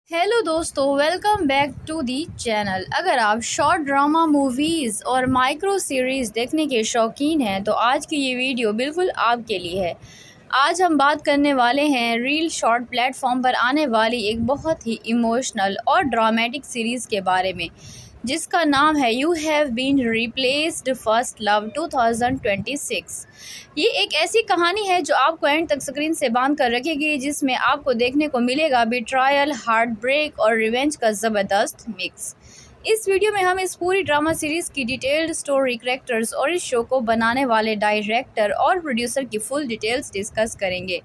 Hello दोस्तों, welcome back to the channel. अगर आप शॉर्ट ड्रामा मूवीज़ और माइक्रो सीरीज़ देखने के शौकीन हैं तो आज की ये वीडियो बिल्कुल आपके लिए है। आज हम बात करने वाले हैं रील शॉर्ट प्लेटफॉर्म पर आने वाली एक बहुत ही इमोशनल और ड्रामेटिक सीरीज़ के बारे में, जिसका नाम है you have been replaced first love 2026। ये एक ऐसी कहानी है जो आपको एंड तक स्क्रीन से बांध कर रखेगी, जिसमें आपको देखने को मिलेगा बिट्रायल, हार्ट ब्रेक और रिवेंज का ज़बरदस्त मिक्स। इस वीडियो में हम इस पूरी ड्रामा सीरीज़ की डिटेल्ड स्टोरी, कैरेक्टर्स और इस शो को बनाने वाले डायरेक्टर और प्रोड्यूसर की फुल डिटेल्स डिस्कस करेंगे।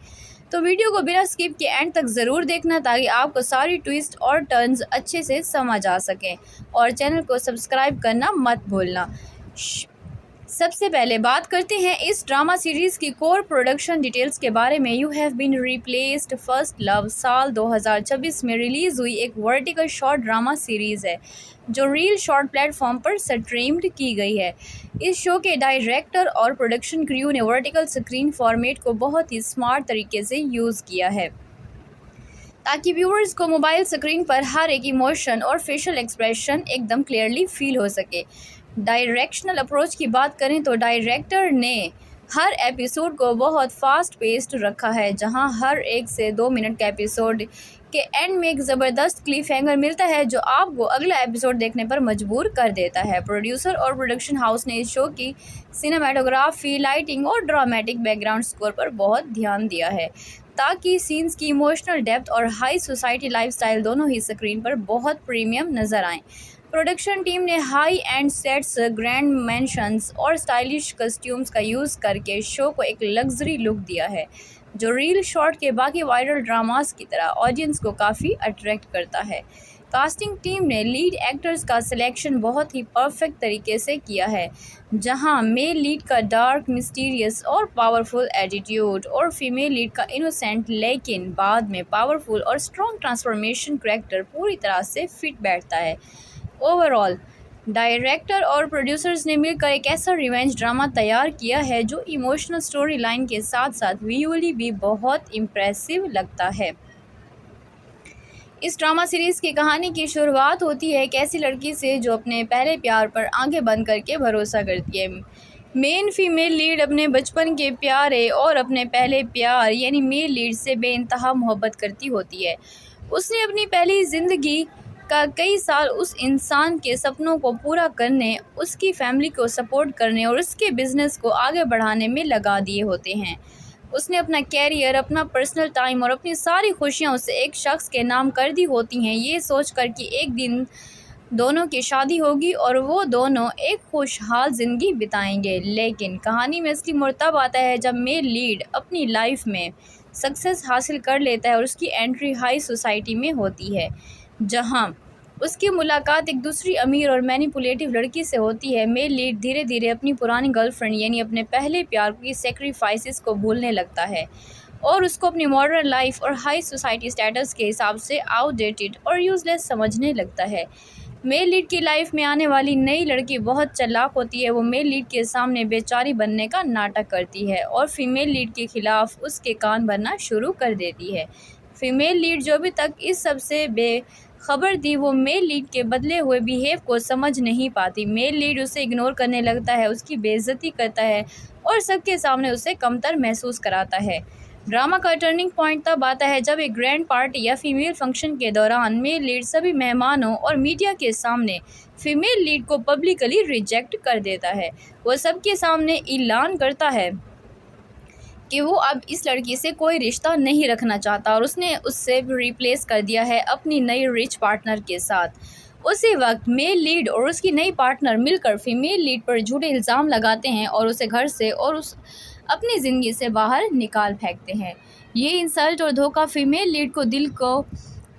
तो वीडियो को बिना स्किप के एंड तक ज़रूर देखना, ताकि आपको सारी ट्विस्ट और टर्न्स अच्छे से समझ आ सकें। और चैनल को सब्सक्राइब करना मत भूलना। सबसे पहले बात करते हैं इस ड्रामा सीरीज़ की कोर प्रोडक्शन डिटेल्स के बारे में। You have been replaced first love साल 2026 में रिलीज़ हुई एक वर्टिकल शॉर्ट ड्रामा सीरीज़ है जो रील शॉर्ट प्लेटफॉर्म पर स्ट्रीम्ड की गई है। इस शो के डायरेक्टर और प्रोडक्शन क्रू ने वर्टिकल स्क्रीन फॉर्मेट को बहुत ही स्मार्ट तरीके से यूज़ किया है, ताकि व्यूअर्स को मोबाइल स्क्रीन पर हर एक इमोशन और फेशियल एक्सप्रेशन एकदम क्लियरली फील हो सके। डायरेक्शनल अप्रोच की बात करें तो डायरेक्टर ने हर एपिसोड को बहुत फास्ट पेस्ड रखा है, जहां हर 1 से 2 मिनट के एपिसोड के एंड में एक ज़बरदस्त क्लिफ हैंगर मिलता है जो आपको अगला एपिसोड देखने पर मजबूर कर देता है। प्रोड्यूसर और प्रोडक्शन हाउस ने इस शो की सिनेमाटोग्राफी, लाइटिंग और ड्रामेटिक बैकग्राउंड स्कोर पर बहुत ध्यान दिया है, ताकि सीन्स की इमोशनल डेप्थ और हाई सोसाइटी लाइफस्टाइल दोनों ही स्क्रीन पर बहुत प्रीमियम नज़र आएँ। प्रोडक्शन टीम ने high end sets, grand mansions और स्टाइलिश कस्ट्यूम्स का यूज़ करके शो को एक लग्जरी लुक दिया है, जो रील शॉर्ट के बाकी वायरल ड्रामास की तरह ऑडियंस को काफ़ी अट्रैक्ट करता है। कास्टिंग टीम ने लीड एक्टर्स का सिलेक्शन बहुत ही परफेक्ट तरीके से किया है, जहां मेल लीड का डार्क, मिस्टीरियस और पावरफुल एटीट्यूड और फीमेल लीड का इनोसेंट लेकिन बाद में पावरफुल और स्ट्रॉन्ग ट्रांसफॉर्मेशन करैक्टर पूरी तरह से फिट बैठता है। ओवरऑल डायरेक्टर और प्रोड्यूसर्स ने मिलकर एक ऐसा रिवेंज ड्रामा तैयार किया है जो इमोशनल स्टोरी लाइन के साथ साथ विजुअली भी बहुत इम्प्रेसिव लगता है। इस ड्रामा सीरीज़ की कहानी की शुरुआत होती है एक ऐसी लड़की से जो अपने पहले प्यार पर आंखें बंद करके भरोसा करती है। मेन फीमेल लीड अपने बचपन के प्यारे और अपने पहले प्यार यानी मेल लीड से बेइंतहा मोहब्बत करती होती है। उसने अपनी पहली ज़िंदगी का कई साल उस इंसान के सपनों को पूरा करने, उसकी फैमिली को सपोर्ट करने और उसके बिज़नेस को आगे बढ़ाने में लगा दिए होते हैं। उसने अपना कैरियर, अपना पर्सनल टाइम और अपनी सारी खुशियाँ उसे एक शख्स के नाम कर दी होती हैं, ये सोचकर कि एक दिन दोनों की शादी होगी और वो दोनों एक खुशहाल ज़िंदगी बिताएंगे। लेकिन कहानी में असली मोड़ तब आता है जब मेल लीड अपनी लाइफ में सक्सेस हासिल कर लेता है और उसकी एंट्री हाई सोसाइटी में होती है, जहां उसकी मुलाकात एक दूसरी अमीर और मैनिपुलेटिव लड़की से होती है। मेल लीड धीरे धीरे अपनी पुरानी गर्लफ्रेंड यानी अपने पहले प्यार की सेक्रीफाइसेस को भूलने लगता है और उसको अपनी मॉडर्न लाइफ और हाई सोसाइटी स्टेटस के हिसाब से आउटडेटेड और यूजलेस समझने लगता है। मेल लीड की लाइफ में आने वाली नई लड़की बहुत चालाक होती है। वो मेल लीड के सामने बेचारी बनने का नाटक करती है और फीमेल लीड के खिलाफ उसके कान भरना शुरू कर देती है। फीमेल लीड जो अभी तक इस सब से बेखबर थी, वो मेल लीड के बदले हुए बिहेव को समझ नहीं पाती। मेल लीड उसे इग्नोर करने लगता है, उसकी बेइज्जती करता है और सबके सामने उसे कमतर महसूस कराता है। ड्रामा का टर्निंग पॉइंट तब आता है जब एक ग्रैंड पार्टी या फीमेल फंक्शन के दौरान मेल लीड सभी मेहमानों और मीडिया के सामने फीमेल लीड को पब्लिकली रिजेक्ट कर देता है। वो सबके सामने ऐलान करता है कि वो अब इस लड़की से कोई रिश्ता नहीं रखना चाहता और उसने उससे रिप्लेस कर दिया है अपनी नई रिच पार्टनर के साथ। उसी वक्त मेल लीड और उसकी नई पार्टनर मिलकर फीमेल लीड पर झूठे इल्ज़ाम लगाते हैं और उसे घर से और उस अपनी ज़िंदगी से बाहर निकाल फेंकते हैं। ये इंसल्ट और धोखा फीमेल लीड को दिल को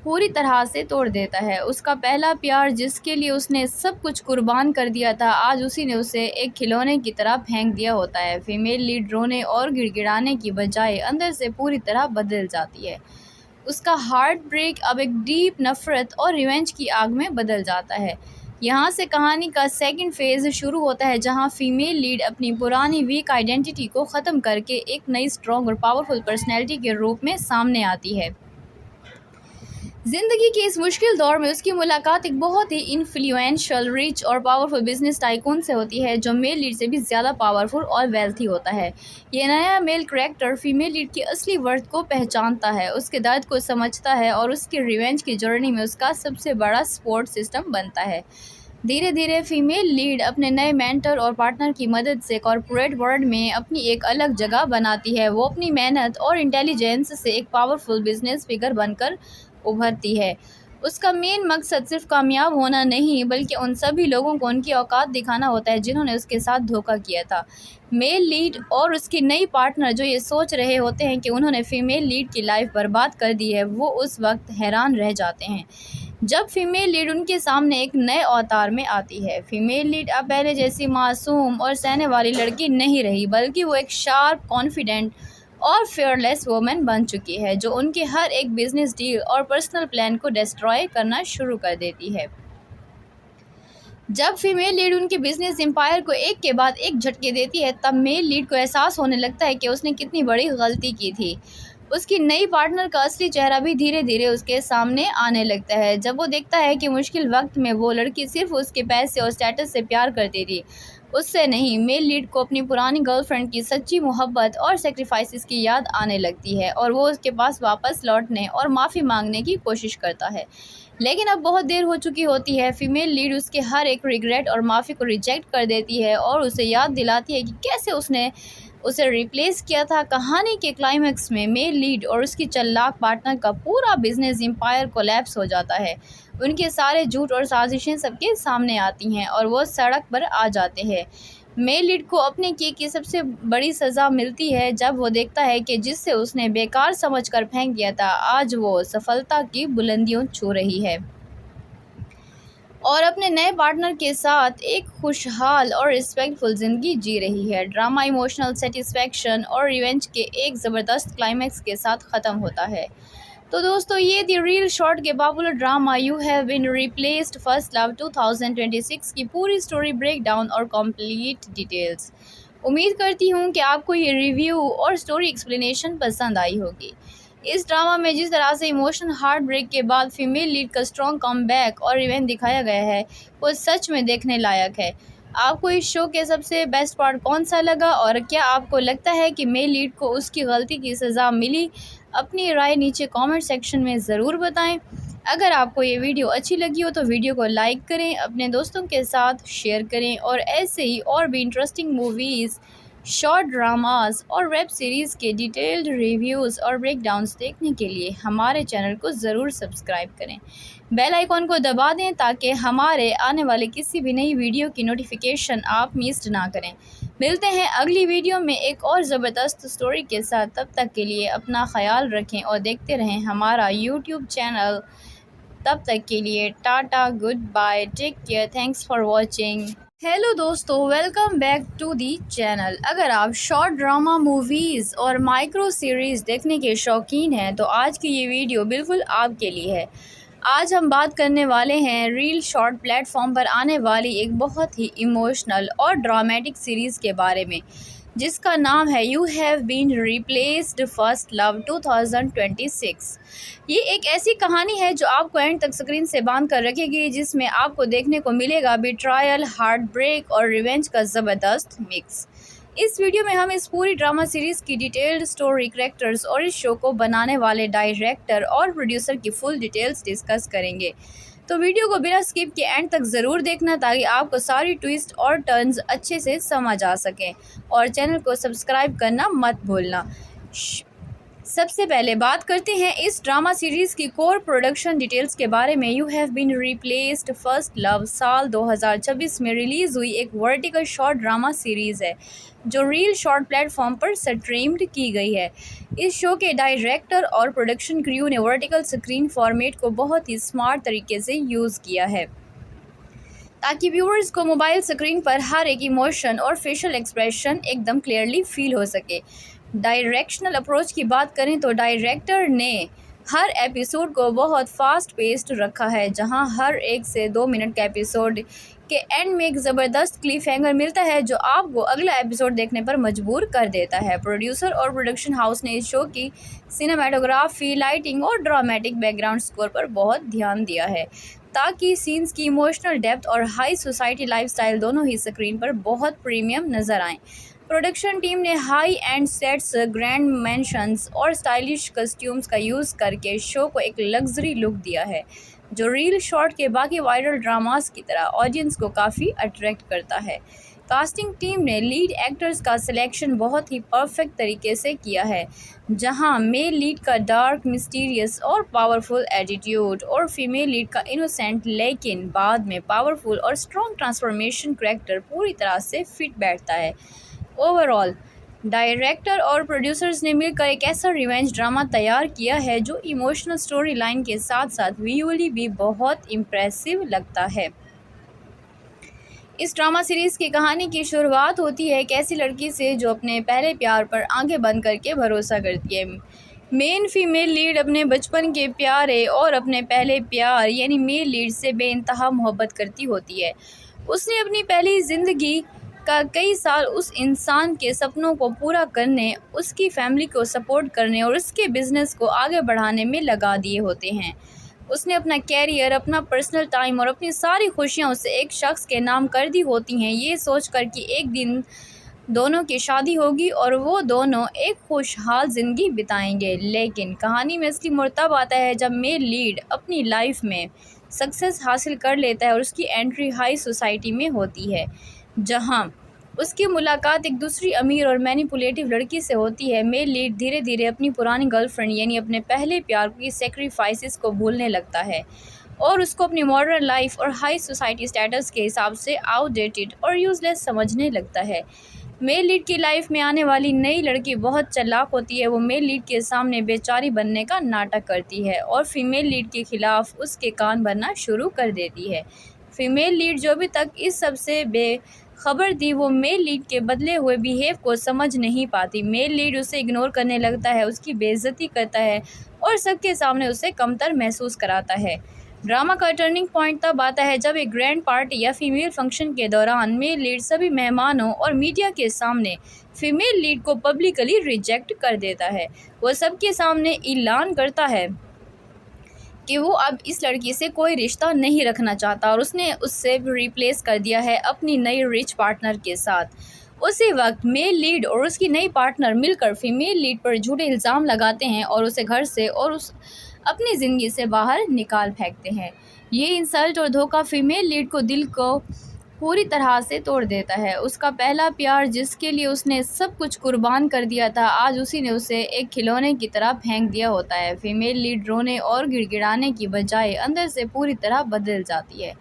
पूरी तरह से तोड़ देता है। उसका पहला प्यार, जिसके लिए उसने सब कुछ कुर्बान कर दिया था, आज उसी ने उसे एक खिलौने की तरह फेंक दिया होता है। फीमेल लीड रोने और गिड़गिड़ाने की बजाय अंदर से पूरी तरह बदल जाती है। उसका हार्ट ब्रेक अब एक डीप नफरत और रिवेंज की आग में बदल जाता है। यहाँ से कहानी का सेकंड फेज़ शुरू होता है, जहाँ फीमेल लीड अपनी पुरानी वीक आइडेंटिटी को ख़त्म करके एक नई स्ट्रॉन्ग और पावरफुल पर्सनैलिटी के रूप में सामने आती है। ज़िंदगी के इस मुश्किल दौर में उसकी मुलाकात एक बहुत ही इन्फ्लुएंशियल, रिच और पावरफुल बिजनेस टाइकून से होती है, जो मेल लीड से भी ज़्यादा पावरफुल और वेल्थी होता है। ये नया मेल कैरेक्टर फीमेल लीड की असली वर्थ को पहचानता है, उसके दर्द को समझता है और उसकी रिवेंज की जर्नी में उसका सबसे बड़ा सपोर्ट सिस्टम बनता है। धीरे धीरे फीमेल लीड अपने नए मेंटर और पार्टनर की मदद से कॉरपोरेट वर्ल्ड में अपनी एक अलग जगह बनाती है। वो अपनी मेहनत और इंटेलिजेंस से एक पावरफुल बिजनेस फिगर बनकर उभरती है। उसका मेन मकसद सिर्फ कामयाब होना नहीं, बल्कि उन सभी लोगों को उनकी औकात दिखाना होता है जिन्होंने उसके साथ धोखा किया था। मेल लीड और उसकी नई पार्टनर जो ये सोच रहे होते हैं कि उन्होंने फीमेल लीड की लाइफ बर्बाद कर दी है, वो उस वक्त हैरान रह जाते हैं जब फीमेल लीड उनके सामने एक नए अवतार में आती है। फीमेल लीड अब पहले जैसी मासूम और सहने वाली लड़की नहीं रही, बल्कि वो एक शार्प, कॉन्फिडेंट और फेयरलेस वुमेन बन चुकी है, जो उनके हर एक बिजनेस डील और पर्सनल प्लान को डिस्ट्रॉय करना शुरू कर देती है। जब फीमेल लीड उनके बिजनेस एम्पायर को एक के बाद एक झटके देती है, तब मेल लीड को एहसास होने लगता है कि उसने कितनी बड़ी गलती की थी। उसकी नई पार्टनर का असली चेहरा भी धीरे धीरे उसके सामने आने लगता है। जब वो देखता है कि मुश्किल वक्त में वो लड़की सिर्फ उसके पैसे और स्टेटस से प्यार करती थी, उससे नहीं, मेल लीड को अपनी पुरानी गर्लफ्रेंड की सच्ची मोहब्बत और सेक्रीफाइसेस की याद आने लगती है और वो उसके पास वापस लौटने और माफ़ी मांगने की कोशिश करता है। लेकिन अब बहुत देर हो चुकी होती है। फीमेल लीड उसके हर एक रिग्रेट और माफ़ी को रिजेक्ट कर देती है और उसे याद दिलाती है कि कैसे उसने उसे रिप्लेस किया था। कहानी के क्लाइमैक्स में मेल लीड और उसकी चालाक पार्टनर का पूरा बिजनेस एम्पायर कोलैप्स हो जाता है। उनके सारे झूठ और साजिशें सबके सामने आती हैं और वो सड़क पर आ जाते हैं। मेल लीड को अपने किए की सबसे बड़ी सज़ा मिलती है जब वो देखता है कि जिससे उसने बेकार समझकर फेंक दिया था, आज वो सफलता की बुलंदियों छू रही है और अपने नए पार्टनर के साथ एक खुशहाल और रिस्पेक्टफुल ज़िंदगी जी रही है। ड्रामा इमोशनल सेटिस्फैक्शन और रिवेंज के एक ज़बरदस्त क्लाइमैक्स के साथ ख़त्म होता है। तो दोस्तों, ये थी रील शॉर्ट के popular drama you have been replaced first love 2026 की पूरी स्टोरी ब्रेक डाउन और कंप्लीट डिटेल्स। उम्मीद करती हूँ कि आपको ये रिव्यू और स्टोरी एक्सप्लेनेशन पसंद आई होगी। इस ड्रामा में जिस तरह से इमोशनल हार्ट ब्रेक के बाद फीमेल लीड का स्ट्रॉन्ग कमबैक और रिवेंज दिखाया गया है, वो सच में देखने लायक है। आपको इस शो के सबसे बेस्ट पार्ट कौन सा लगा और क्या आपको लगता है कि मेल लीड को उसकी गलती की सज़ा मिली? अपनी राय नीचे कमेंट सेक्शन में ज़रूर बताएं। अगर आपको ये वीडियो अच्छी लगी हो तो वीडियो को लाइक करें, अपने दोस्तों के साथ शेयर करें और ऐसे ही और भी इंटरेस्टिंग मूवीज़, शॉर्ट ड्रामास और वेब सीरीज़ के डिटेल्ड रिव्यूज़ और ब्रेकडाउन्स देखने के लिए हमारे चैनल को ज़रूर सब्सक्राइब करें। बेल आइकॉन को दबा दें ताकि हमारे आने वाले किसी भी नई वीडियो की नोटिफिकेशन आप मिस ना करें। मिलते हैं अगली वीडियो में एक और ज़बरदस्त स्टोरी के साथ। तब तक के लिए अपना ख्याल रखें और देखते रहें हमारा यूट्यूब चैनल। तब तक के लिए tata, goodbye, take care, thanks for watching. Hello दोस्तों, welcome back to the channel. अगर आप शॉर्ट ड्रामा मूवीज़ और माइक्रो सीरीज़ देखने के शौकीन हैं तो आज की ये वीडियो बिल्कुल आपके लिए है। आज हम बात करने वाले हैं रील शॉर्ट प्लेटफॉर्म पर आने वाली एक बहुत ही इमोशनल और ड्रामेटिक सीरीज़ के बारे में, जिसका नाम है you have been replaced first love 2026। ये एक ऐसी कहानी है जो आपको एंड तक स्क्रीन से बांध कर रखेगी, जिसमें आपको देखने को मिलेगा बिट्रायल, हार्ट ब्रेक और रिवेंज का ज़बरदस्त मिक्स। इस वीडियो में हम इस पूरी ड्रामा सीरीज़ की डिटेल्ड स्टोरी, कैरेक्टर्स और इस शो को बनाने वाले डायरेक्टर और प्रोड्यूसर की फुल डिटेल्स डिस्कस करेंगे। तो वीडियो को बिना स्किप के एंड तक ज़रूर देखना ताकि आपको सारी ट्विस्ट और टर्न्स अच्छे से समझ आ सकें और चैनल को सब्सक्राइब करना मत भूलना। सबसे पहले बात करते हैं इस ड्रामा सीरीज़ की कोर प्रोडक्शन डिटेल्स के बारे में। You have been replaced first love साल 2026 में रिलीज़ हुई एक वर्टिकल शॉर्ट ड्रामा सीरीज़ है जो रील शॉर्ट प्लेटफॉर्म पर स्ट्रीम्ड की गई है। इस शो के डायरेक्टर और प्रोडक्शन क्रू ने वर्टिकल स्क्रीन फॉर्मेट को बहुत ही स्मार्ट तरीके से यूज़ किया है ताकि व्यूअर्स को मोबाइल स्क्रीन पर हर एक इमोशन और फेशियल एक्सप्रेशन एकदम क्लियरली फील हो सके। डायरेक्शनल अप्रोच की बात करें तो डायरेक्टर ने हर एपिसोड को बहुत फास्ट पेस्ड रखा है, जहां हर 1 से 2 मिनट का एपिसोड के एंड में एक ज़बरदस्त क्लिफ हैंगर मिलता है जो आपको अगला एपिसोड देखने पर मजबूर कर देता है। प्रोड्यूसर और प्रोडक्शन हाउस ने इस शो की सिनेमाटोग्राफी, लाइटिंग और ड्रामेटिक बैकग्राउंड स्कोर पर बहुत ध्यान दिया है ताकि सीन्स की इमोशनल डेप्थ और हाई सोसाइटी लाइफस्टाइल दोनों ही स्क्रीन पर बहुत प्रीमियम नजर आएं। प्रोडक्शन टीम ने high end sets, grand mansions और स्टाइलिश कस्ट्यूम्स का यूज़ करके शो को एक लग्जरी लुक दिया है जो रील शॉट के बाकी वायरल ड्रामास की तरह ऑडियंस को काफ़ी अट्रैक्ट करता है। कास्टिंग टीम ने लीड एक्टर्स का सिलेक्शन बहुत ही परफेक्ट तरीके से किया है, जहां मेल लीड का डार्क, मिस्टीरियस और पावरफुल एटीट्यूड और फीमेल लीड का इनोसेंट लेकिन बाद में पावरफुल और स्ट्रॉन्ग ट्रांसफॉर्मेशन करैक्टर पूरी तरह से फिट बैठता है। ओवरऑल डायरेक्टर और प्रोड्यूसर्स ने मिलकर एक ऐसा रिवेंज ड्रामा तैयार किया है जो इमोशनल स्टोरी लाइन के साथ साथ विजुअली भी बहुत इम्प्रेसिव लगता है। इस ड्रामा सीरीज़ की कहानी की शुरुआत होती है एक ऐसी लड़की से जो अपने पहले प्यार पर आंखें बंद करके भरोसा करती है। मेन फीमेल लीड अपने बचपन के प्यारे और अपने पहले प्यार यानी मेल लीड से बेइंतहा मोहब्बत करती होती है। उसने अपनी पहली ज़िंदगी का कई साल उस इंसान के सपनों को पूरा करने, उसकी फैमिली को सपोर्ट करने और उसके बिजनेस को आगे बढ़ाने में लगा दिए होते हैं। उसने अपना कैरियर, अपना पर्सनल टाइम और अपनी सारी खुशियां उसे एक शख्स के नाम कर दी होती हैं, ये सोचकर कि एक दिन दोनों की शादी होगी और वो दोनों एक खुशहाल ज़िंदगी बिताएंगे। लेकिन कहानी में असली मोड़ तब आता है जब मेल लीड अपनी लाइफ में सक्सेस हासिल कर लेता है और उसकी एंट्री हाई सोसाइटी में होती है, जहां उसकी मुलाकात एक दूसरी अमीर और मैनिपुलेटिव लड़की से होती है। मेल लीड धीरे धीरे अपनी पुरानी गर्लफ्रेंड यानी अपने पहले प्यार की सेक्रीफाइसेस को भूलने लगता है और उसको अपनी मॉडर्न लाइफ और हाई सोसाइटी स्टेटस के हिसाब से आउटडेटेड और यूजलेस समझने लगता है। मेल लीड की लाइफ में आने वाली नई लड़की बहुत चालाक होती है। वो मेल लीड के सामने बेचारी बनने का नाटक करती है और फीमेल लीड के खिलाफ उसके कान भरना शुरू कर देती है। फीमेल लीड जो अभी तक इस सब से बेखबर थी, वो मेल लीड के बदले हुए बिहेव को समझ नहीं पाती। मेल लीड उसे इग्नोर करने लगता है, उसकी बेइज्जती करता है और सबके सामने उसे कमतर महसूस कराता है। ड्रामा का टर्निंग पॉइंट तब आता है जब एक ग्रैंड पार्टी या फीमेल फंक्शन के दौरान मेल लीड सभी मेहमानों और मीडिया के सामने फीमेल लीड को पब्लिकली रिजेक्ट कर देता है। वो सबके सामने ऐलान करता है कि वो अब इस लड़की से कोई रिश्ता नहीं रखना चाहता और उसने उससे रिप्लेस कर दिया है अपनी नई रिच पार्टनर के साथ। उसी वक्त मेल लीड और उसकी नई पार्टनर मिलकर फीमेल लीड पर झूठे इल्ज़ाम लगाते हैं और उसे घर से और उस अपनी ज़िंदगी से बाहर निकाल फेंकते हैं। ये इंसल्ट और धोखा फीमेल लीड को दिल को पूरी तरह से तोड़ देता है। उसका पहला प्यार जिसके लिए उसने सब कुछ कुर्बान कर दिया था, आज उसी ने उसे एक खिलौने की तरह फेंक दिया होता है। फीमेल लीड रोने और गिड़गिड़ाने की बजाय अंदर से पूरी तरह बदल जाती है।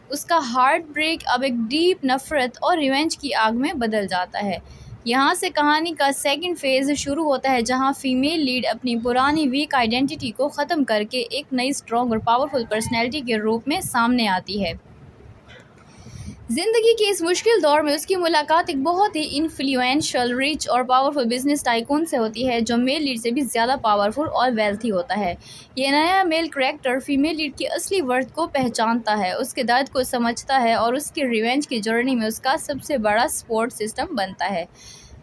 उसका हार्ट ब्रेक अब एक डीप नफरत और रिवेंज की आग में बदल जाता है। यहाँ से कहानी का सेकंड फेज़ शुरू होता है जहाँ फीमेल लीड अपनी पुरानी वीक आइडेंटिटी को ख़त्म करके एक नई स्ट्रॉन्ग और पावरफुल पर्सनैलिटी के रूप में सामने आती है। ज़िंदगी के इस मुश्किल दौर में उसकी मुलाकात एक बहुत ही इन्फ्लुएंशियल, रिच और पावरफुल बिजनेस टाइकून से होती है जो मेल लीड से भी ज़्यादा पावरफुल और वेल्थी होता है। ये नया मेल कैरेक्टर फीमेल लीड की असली वर्थ को पहचानता है, उसके दर्द को समझता है और उसकी रिवेंज की जर्नी में उसका सबसे बड़ा सपोर्ट सिस्टम बनता है।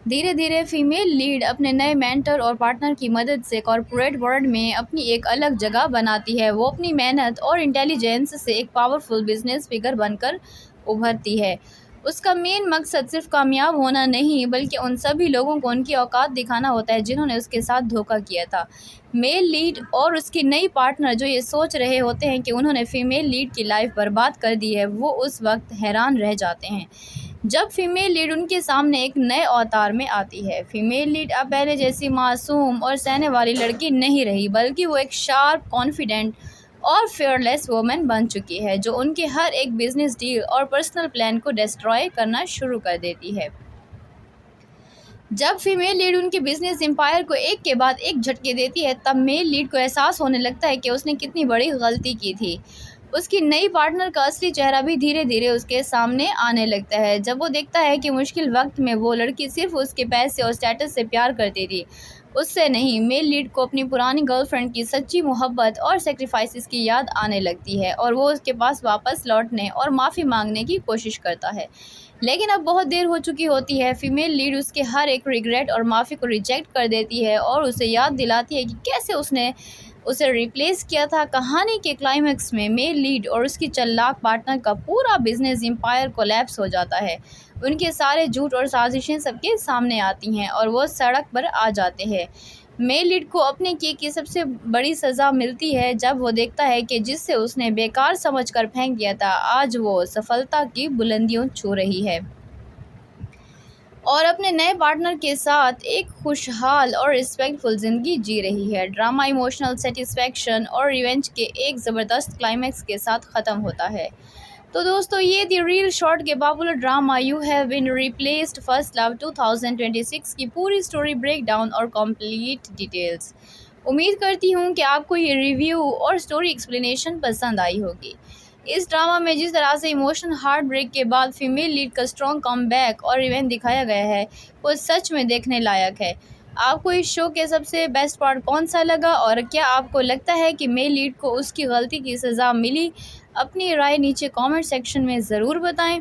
धीरे धीरे फीमेल लीड अपने नए मेंटर और पार्टनर की मदद से कॉर्पोरेट वर्ल्ड में अपनी एक अलग जगह बनाती है। वो अपनी मेहनत और इंटेलिजेंस से एक पावरफुल बिजनेस फिगर बनकर उभरती है। उसका मेन मकसद सिर्फ कामयाब होना नहीं बल्कि उन सभी लोगों को उनकी औकात दिखाना होता है जिन्होंने उसके साथ धोखा किया था। मेल लीड और उसकी नई पार्टनर जो ये सोच रहे होते हैं कि उन्होंने फीमेल लीड की लाइफ बर्बाद कर दी है, वो उस वक्त हैरान रह जाते हैं जब फीमेल लीड उनके सामने एक नए अवतार में आती है। फीमेल लीड अब पहले जैसी मासूम और सहने वाली लड़की नहीं रही बल्कि वो एक शार्प, कॉन्फिडेंट और फेयरलेस वुमेन बन चुकी है जो उनके हर एक बिजनेस डील और पर्सनल प्लान को डिस्ट्रॉय करना शुरू कर देती है। जब फीमेल लीड उनके बिजनेस एम्पायर को एक के बाद एक झटके देती है, तब मेल लीड को एहसास होने लगता है कि उसने कितनी बड़ी गलती की थी। उसकी नई पार्टनर का असली चेहरा भी धीरे धीरे उसके सामने आने लगता है जब वो देखता है कि मुश्किल वक्त में वो लड़की सिर्फ उसके पैसे और स्टेटस से प्यार करती थी। उससे नहीं, मेल लीड को अपनी पुरानी गर्लफ्रेंड की सच्ची मोहब्बत और सेक्रीफाइसेस की याद आने लगती है और वो उसके पास वापस लौटने और माफ़ी मांगने की कोशिश करता है। लेकिन अब बहुत देर हो चुकी होती है। फीमेल लीड उसके हर एक रिग्रेट और माफ़ी को रिजेक्ट कर देती है और उसे याद दिलाती है कि कैसे उसने उसे रिप्लेस किया था। कहानी के क्लाइमैक्स में मेल लीड और उसकी चालाक पार्टनर का पूरा बिजनेस एम्पायर कोलैप्स हो जाता है। उनके सारे झूठ और साजिशें सबके सामने आती हैं और वो सड़क पर आ जाते हैं। मेल लीड को अपने किए की सबसे बड़ी सज़ा मिलती है जब वो देखता है कि जिससे उसने बेकार समझकर फेंक दिया था, आज वो सफलता की बुलंदियों छू रही है और अपने नए पार्टनर के साथ एक खुशहाल और रिस्पेक्टफुल ज़िंदगी जी रही है। ड्रामा इमोशनल सेटिस्फैक्शन और रिवेंज के एक ज़बरदस्त क्लाइमैक्स के साथ ख़त्म होता है। तो दोस्तों, ये थी रील शॉर्ट के popular drama you have been replaced first love 2026 की पूरी स्टोरी ब्रेक डाउन और कंप्लीट डिटेल्स। उम्मीद करती हूँ कि आपको ये रिव्यू और स्टोरी एक्सप्लेनेशन पसंद आई होगी। इस ड्रामा में जिस तरह से इमोशनल हार्ट ब्रेक के बाद फीमेल लीड का स्ट्रॉन्ग कमबैक और इवेंट दिखाया गया है, वो सच में देखने लायक है। आपको इस शो के सबसे बेस्ट पार्ट कौन सा लगा और क्या आपको लगता है कि मेल लीड को उसकी गलती की सज़ा मिली? अपनी राय नीचे कमेंट सेक्शन में ज़रूर बताएं।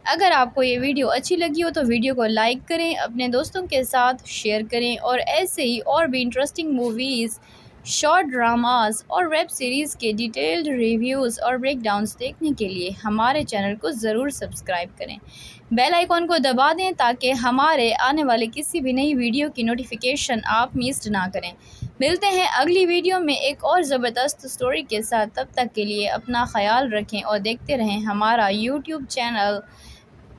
अगर आपको ये वीडियो अच्छी लगी हो तो वीडियो को लाइक करें, अपने दोस्तों के साथ शेयर करें और ऐसे ही और भी इंटरेस्टिंग मूवीज़, शॉर्ट ड्रामास और वेब सीरीज़ के डिटेल्ड रिव्यूज़ और ब्रेकडाउन्स देखने के लिए हमारे चैनल को ज़रूर सब्सक्राइब करें। बेल आइकॉन को दबा दें ताकि हमारे आने वाले किसी भी नई वीडियो की नोटिफिकेशन आप मिस ना करें। मिलते हैं अगली वीडियो में एक और ज़बरदस्त स्टोरी के साथ। तब तक के लिए अपना ख्याल रखें और देखते रहें हमारा यूट्यूब चैनल।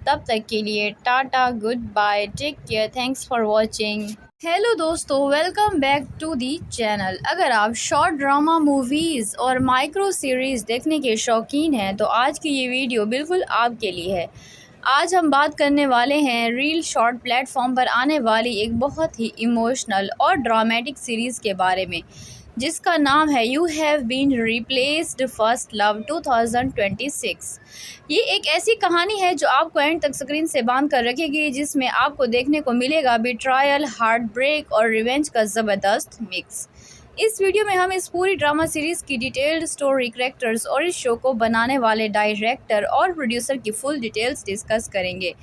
तब तक के लिए tata, goodbye, take care, thanks for watching. Hello दोस्तों, welcome back to the channel. अगर आप शॉर्ट ड्रामा मूवीज़ और माइक्रो सीरीज़ देखने के शौकीन हैं तो आज की ये वीडियो बिल्कुल आपके लिए है। आज हम बात करने वाले हैं रील शॉर्ट प्लेटफॉर्म पर आने वाली एक बहुत ही इमोशनल और ड्रामेटिक सीरीज़ के बारे में, जिसका नाम है you have been replaced first love 2026। ये एक ऐसी कहानी है जो आपको एंड तक स्क्रीन से बांध कर रखेगी, जिसमें आपको देखने को मिलेगा बिट्रायल, हार्ट ब्रेक और रिवेंज का ज़बरदस्त मिक्स। इस वीडियो में हम इस पूरी ड्रामा सीरीज़ की डिटेल्ड स्टोरी, कैरेक्टर्स और इस शो को बनाने वाले डायरेक्टर और प्रोड्यूसर की फुल डिटेल्स डिस्कस करेंगे।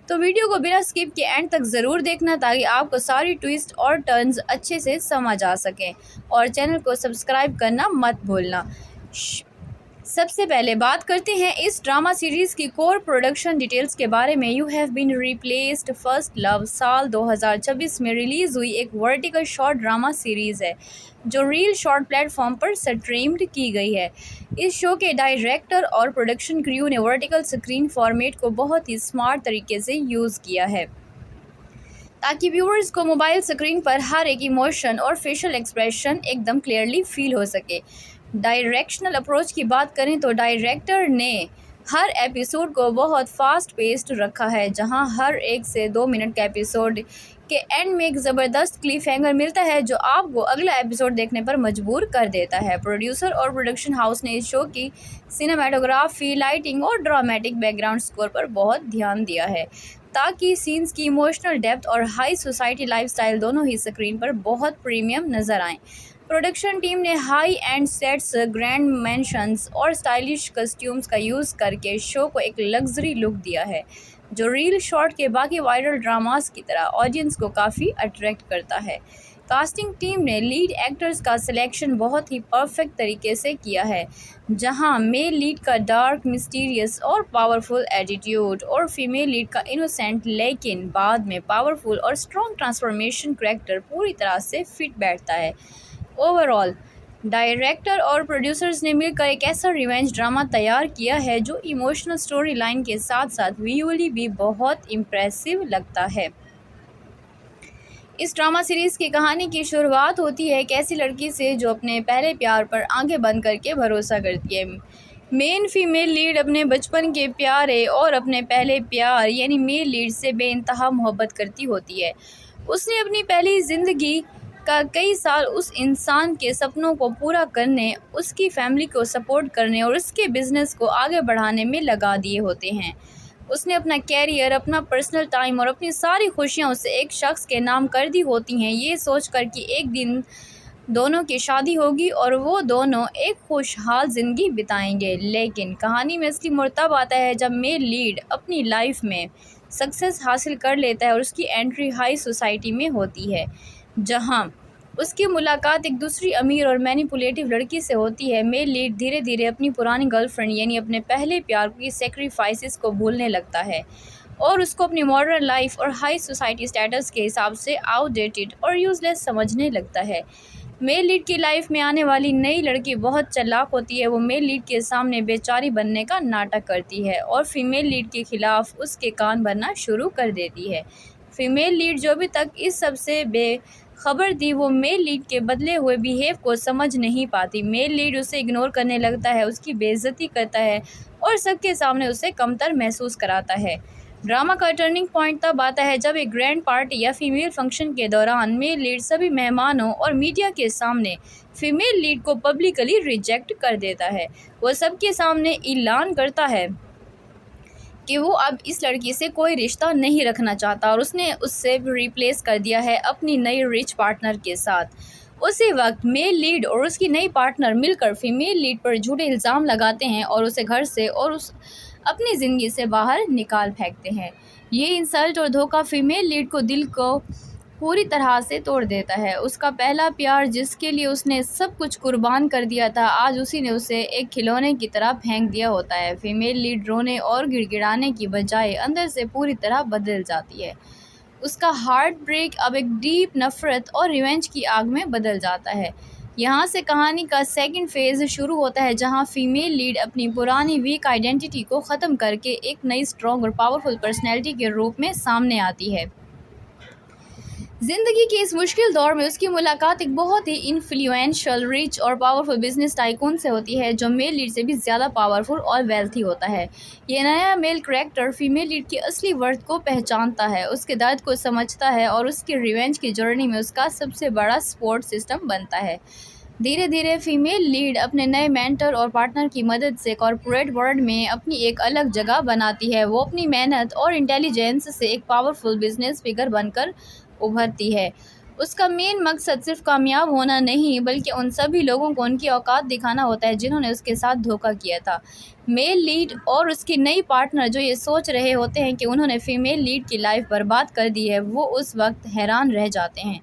तो वीडियो को बिना स्किप के एंड तक ज़रूर देखना ताकि आपको सारी ट्विस्ट और टर्न्स अच्छे से समझ आ सकें और चैनल को सब्सक्राइब करना मत भूलना। सबसे पहले बात करते हैं इस ड्रामा सीरीज़ की कोर प्रोडक्शन डिटेल्स के बारे में। You have been replaced first love साल 2026 में रिलीज़ हुई एक वर्टिकल शॉर्ट ड्रामा सीरीज़ है जो रील शॉर्ट प्लेटफॉर्म पर स्ट्रीम्ड की गई है। इस शो के डायरेक्टर और प्रोडक्शन क्रू ने वर्टिकल स्क्रीन फॉर्मेट को बहुत ही स्मार्ट तरीके से यूज़ किया है ताकि व्यूअर्स को मोबाइल स्क्रीन पर हर एक इमोशन और फेशियल एक्सप्रेशन एकदम क्लियरली फील हो सके। डायरेक्शनल अप्रोच की बात करें तो डायरेक्टर ने हर एपिसोड को बहुत फास्ट पेस्ड रखा है, जहां हर 1 से 2 मिनट के एपिसोड के एंड में एक ज़बरदस्त क्लिफ हैंगर मिलता है जो आपको अगला एपिसोड देखने पर मजबूर कर देता है। प्रोड्यूसर और प्रोडक्शन हाउस ने इस शो की सिनेमाटोग्राफी, लाइटिंग और ड्रामेटिक बैकग्राउंड स्कोर पर बहुत ध्यान दिया है ताकि सीन्स की इमोशनल डेप्थ और हाई सोसाइटी लाइफस्टाइल दोनों ही स्क्रीन पर बहुत प्रीमियम नज़र आएँ। प्रोडक्शन टीम ने high end sets, grand mansions और स्टाइलिश कस्ट्यूम्स का यूज़ करके शो को एक लग्जरी लुक दिया है जो रील शॉर्ट के बाकी वायरल ड्रामास की तरह ऑडियंस को काफ़ी अट्रैक्ट करता है। कास्टिंग टीम ने लीड एक्टर्स का सिलेक्शन बहुत ही परफेक्ट तरीके से किया है, जहां मेल लीड का डार्क, मिस्टीरियस और पावरफुल एटीट्यूड और फीमेल लीड का इनोसेंट लेकिन बाद में पावरफुल और स्ट्रॉन्ग ट्रांसफॉर्मेशन कैरेक्टर पूरी तरह से फिट बैठता है। ओवरऑल डायरेक्टर और प्रोड्यूसर्स ने मिलकर एक ऐसा रिवेंज ड्रामा तैयार किया है जो इमोशनल स्टोरी लाइन के साथ साथ विजुअली भी बहुत इम्प्रेसिव लगता है। इस ड्रामा सीरीज़ की कहानी की शुरुआत होती है एक ऐसी लड़की से जो अपने पहले प्यार पर आंखें बंद करके भरोसा करती है। मेन फीमेल लीड अपने बचपन के प्यारे और अपने पहले प्यार यानी मेल लीड से बेइंतहा मोहब्बत करती होती है। उसने अपनी पहली ज़िंदगी का कई साल उस इंसान के सपनों को पूरा करने, उसकी फैमिली को सपोर्ट करने और उसके बिज़नेस को आगे बढ़ाने में लगा दिए होते हैं। उसने अपना कैरियर, अपना पर्सनल टाइम और अपनी सारी खुशियाँ उसे एक शख्स के नाम कर दी होती हैं, ये सोचकर कि एक दिन दोनों की शादी होगी और वो दोनों एक खुशहाल ज़िंदगी बिताएंगे। लेकिन कहानी में असली मोड़ तब आता है जब मेल लीड अपनी लाइफ में सक्सेस हासिल कर लेता है और उसकी एंट्री हाई सोसाइटी में होती है, जहां उसकी मुलाकात एक दूसरी अमीर और मैनिपुलेटिव लड़की से होती है। मेल लीड धीरे धीरे अपनी पुरानी गर्लफ्रेंड यानी अपने पहले प्यार की सेक्रीफाइसेस को भूलने लगता है और उसको अपनी मॉडर्न लाइफ और हाई सोसाइटी स्टेटस के हिसाब से आउटडेटेड और यूजलेस समझने लगता है। मेल लीड की लाइफ में आने वाली नई लड़की बहुत चालाक होती है। वो मेल लीड के सामने बेचारी बनने का नाटक करती है और फीमेल लीड के खिलाफ उसके कान भरना शुरू कर देती है। फीमेल लीड जो अभी तक इस सब से बेखबर थी, वो मेल लीड के बदले हुए बिहेव को समझ नहीं पाती। मेल लीड उसे इग्नोर करने लगता है, उसकी बेइज्जती करता है और सबके सामने उसे कमतर महसूस कराता है। ड्रामा का टर्निंग पॉइंट तब आता है जब एक ग्रैंड पार्टी या फीमेल फंक्शन के दौरान मेल लीड सभी मेहमानों और मीडिया के सामने फीमेल लीड को पब्लिकली रिजेक्ट कर देता है। वो सबके सामने ऐलान करता है कि वो अब इस लड़की से कोई रिश्ता नहीं रखना चाहता और उसने उससे रिप्लेस कर दिया है अपनी नई रिच पार्टनर के साथ। उसी वक्त मेल लीड और उसकी नई पार्टनर मिलकर फीमेल लीड पर झूठे इल्ज़ाम लगाते हैं और उसे घर से और उस अपनी ज़िंदगी से बाहर निकाल फेंकते हैं। ये इंसल्ट और धोखा फीमेल लीड को दिल को पूरी तरह से तोड़ देता है। उसका पहला प्यार, जिसके लिए उसने सब कुछ कुर्बान कर दिया था, आज उसी ने उसे एक खिलौने की तरह फेंक दिया होता है। फीमेल लीड रोने और गिड़गिड़ाने की बजाय अंदर से पूरी तरह बदल जाती है। उसका हार्ट ब्रेक अब एक डीप नफ़रत और रिवेंज की आग में बदल जाता है। यहाँ से कहानी का सेकंड फेज़ शुरू होता है, जहाँ फीमेल लीड अपनी पुरानी वीक आइडेंटिटी को ख़त्म करके एक नई स्ट्रॉन्ग और पावरफुल पर्सनैलिटी के रूप में सामने आती है। ज़िंदगी के इस मुश्किल दौर में उसकी मुलाकात एक बहुत ही इन्फ्लुएंशियल, रिच और पावरफुल बिजनेस टाइकून से होती है, जो मेल लीड से भी ज़्यादा पावरफुल और वेल्थी होता है। ये नया मेल कैरेक्टर फीमेल लीड की असली वर्थ को पहचानता है, उसके दर्द को समझता है और उसकी रिवेंज की जर्नी में उसका सबसे बड़ा सपोर्ट सिस्टम बनता है। धीरे धीरे फीमेल लीड अपने नए मेंटर और पार्टनर की मदद से कॉर्पोरेट वर्ल्ड में अपनी एक अलग जगह बनाती है। वो अपनी मेहनत और इंटेलिजेंस से एक पावरफुल बिजनेस फिगर बनकर उभरती है। उसका मेन मकसद सिर्फ कामयाब होना नहीं, बल्कि उन सभी लोगों को उनकी औकात दिखाना होता है जिन्होंने उसके साथ धोखा किया था। मेल लीड और उसकी नई पार्टनर जो ये सोच रहे होते हैं कि उन्होंने फीमेल लीड की लाइफ बर्बाद कर दी है, वो उस वक्त हैरान रह जाते हैं